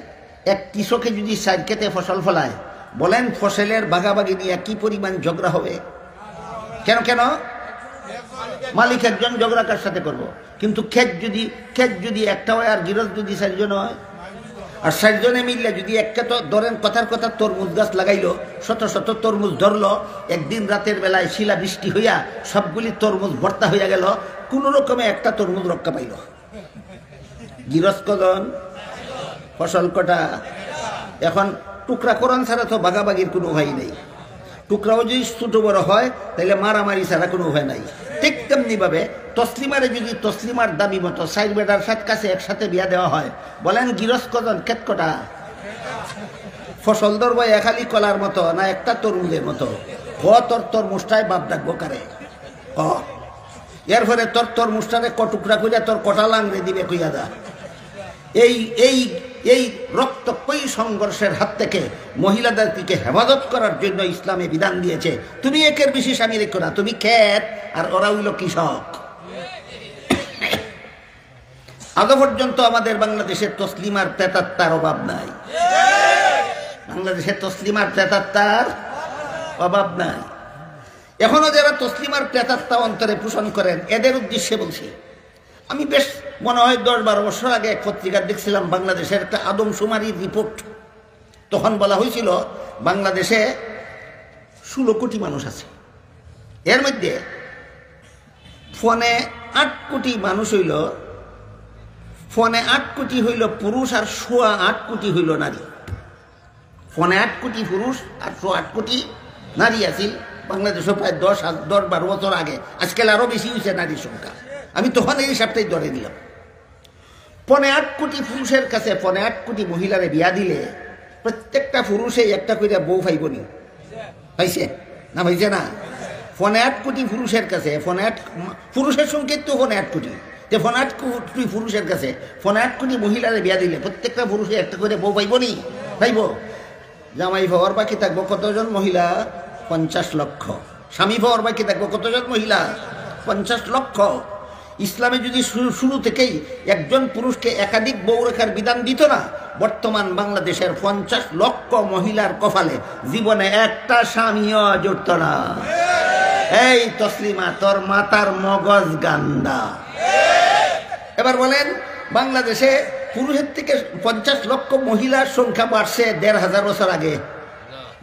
এক কৃষকে যদি 4 ক্ষেতে ফসল ফলায়, বলেন ফসলের ভাগাভাগি নিয়ে কি পরিমাণ ঝগড়া হবে? কেন? মালিক একজন, ঝগড়া কার সাথে করবো? কিন্তু ক্ষেত যদি একটা হয় আর গৃহস্থ যদি 4 জন হয়, আর 60 জনে মিললে যদি একটা তো ধরেন কথার কথা তরমুজ গাছ লাগাইলো, শত শত তরমুজ ধরলো, একদিন রাতের বেলায় শিলা বৃষ্টি হইয়া সবগুলি তরমুজ ভর্তা হইয়া গেল, কোন রকমে একটা তরমুজ রক্ষা পাইল। গিরস কজন, ফসল কটা। এখন টুকরা কোরআন ছাড়া তো ভাগাভাগির কোনো উপায় নেই। টুকরাও যদি ছোট বড় হয় তাহলে মারামারি ছাড়া কোনো উপায় নাই। ঠিক তেমনি ভাবে তসলিমারে যদি তসলিমার দাবি মতো 4 বেটার 7 কাছে একসাথে বিয়া দেওয়া হয়, বলেন গিরস কজন, ক্ষেত কটা। ফসল ধরবো একালি কলার মতো না একটা তরমুজের মতো। তোর তরমুজটাই বাপ ডাকবো কারে। এর ফলে তোর তরমুজটারে কটুকরা কইরা তোর কটা লাংড়ে দিবে কইয়া দা। এই এই এই রক্তক্ষয়ী সংঘর্ষের হাত থেকে মহিলাদেরকে হেফাজত করার জন্য ইসলামে বিধান দিয়েছে, তুমি একের বেশি স্বামী রেখো না, তুমি ক্ষেত আর ওরা হইল কৃষক। আজ পর্যন্ত আমাদের বাংলাদেশের তসলিমার প্রেতাত্মার অভাব নাই। বাংলাদেশের তসলিমার প্রেতাত্মার অভাব নাই। এখনো যারা তসলিমার প্রেতাত্মা অন্তরে পোষণ করেন, এদের উদ্দেশ্যে বলছি। আমি বেশ মনে হয় 10-12 বছর আগে এক পত্রিকা দেখছিলাম, বাংলাদেশের একটা আদমশুমারির রিপোর্ট। তখন বলা হয়েছিল বাংলাদেশে 16 কোটি মানুষ আছে, এর মধ্যে 8 কোটি মানুষ হইল, 8 কোটি হইল পুরুষ আর 8 কোটি হইল নারী। 8 কোটি পুরুষ আর 8 কোটি নারী আছিল বাংলাদেশে প্রায় 10-12 বছর আগে। আজকাল আরো বেশি হয়েছে নারীর সংখ্যা। আমি তখন এই হিসাবটাই ধরে দিলাম। 8 কোটি পুরুষের কাছে 8 কোটি মহিলারে বিয়া দিলে প্রত্যেকটা পুরুষে একটা করে বউ পাইবনি, পাইছে না? পাইছে না? 8 কোটি পুরুষের কাছে, পুরুষের সংখ্যা তো 8 কোটি, 8 কোটি পুরুষের কাছে 8 কোটি মহিলারে বিয়া দিলে প্রত্যেকটা পুরুষে একটা করে বউ পাইবনি, পাইব। জামাই পাওয়ার বাকি থাকবো কতজন মহিলা? 50 লক্ষ। স্বামী পাওয়ার বাকি থাকবো কতজন মহিলা? 50 লক্ষ। ইসলামে যদি শুরু থেকেই একজন পুরুষকে একাধিক বউ রেখার বিধান দিত না, বর্তমান বাংলাদেশের 50 লক্ষ মহিলার কপালে জীবনে একটা স্বামীও জুটত না। এই তসলিমা, তোর মাতার মগজ গান্দা। এবার বলেন, বাংলাদেশে পুরুষের থেকে 50 লক্ষ মহিলার সংখ্যা বাড়ছে 1500 বছর আগে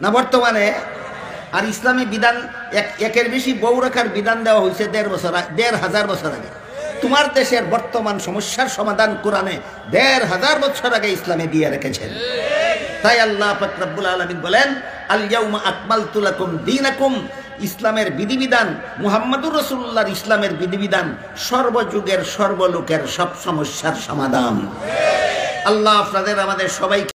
না বর্তমানে? আর ইসলামী বিধান একের বেশি বউ রাখার বিধান দেওয়া হয়েছে 1500 বছর আগে। তোমার দেশের বর্তমান সমস্যার সমাধান কোরআনে 1500 বছর আগে ইসলামে দিয়ে রেখেছেন। তাই আল্লাহ পাক রব্বুল আলামিন বলেন, আল ইয়াউমা আকমালতু লাকুম দীনাকুম। ইসলামের বিধিবিধান, মুহাম্মদুর রাসূলুল্লাহর ইসলামের বিধিবিধান সর্বযুগের সর্বলোকের সব সমস্যার সমাধান। আল্লাহ আপনাদের আমাদের সবাইকে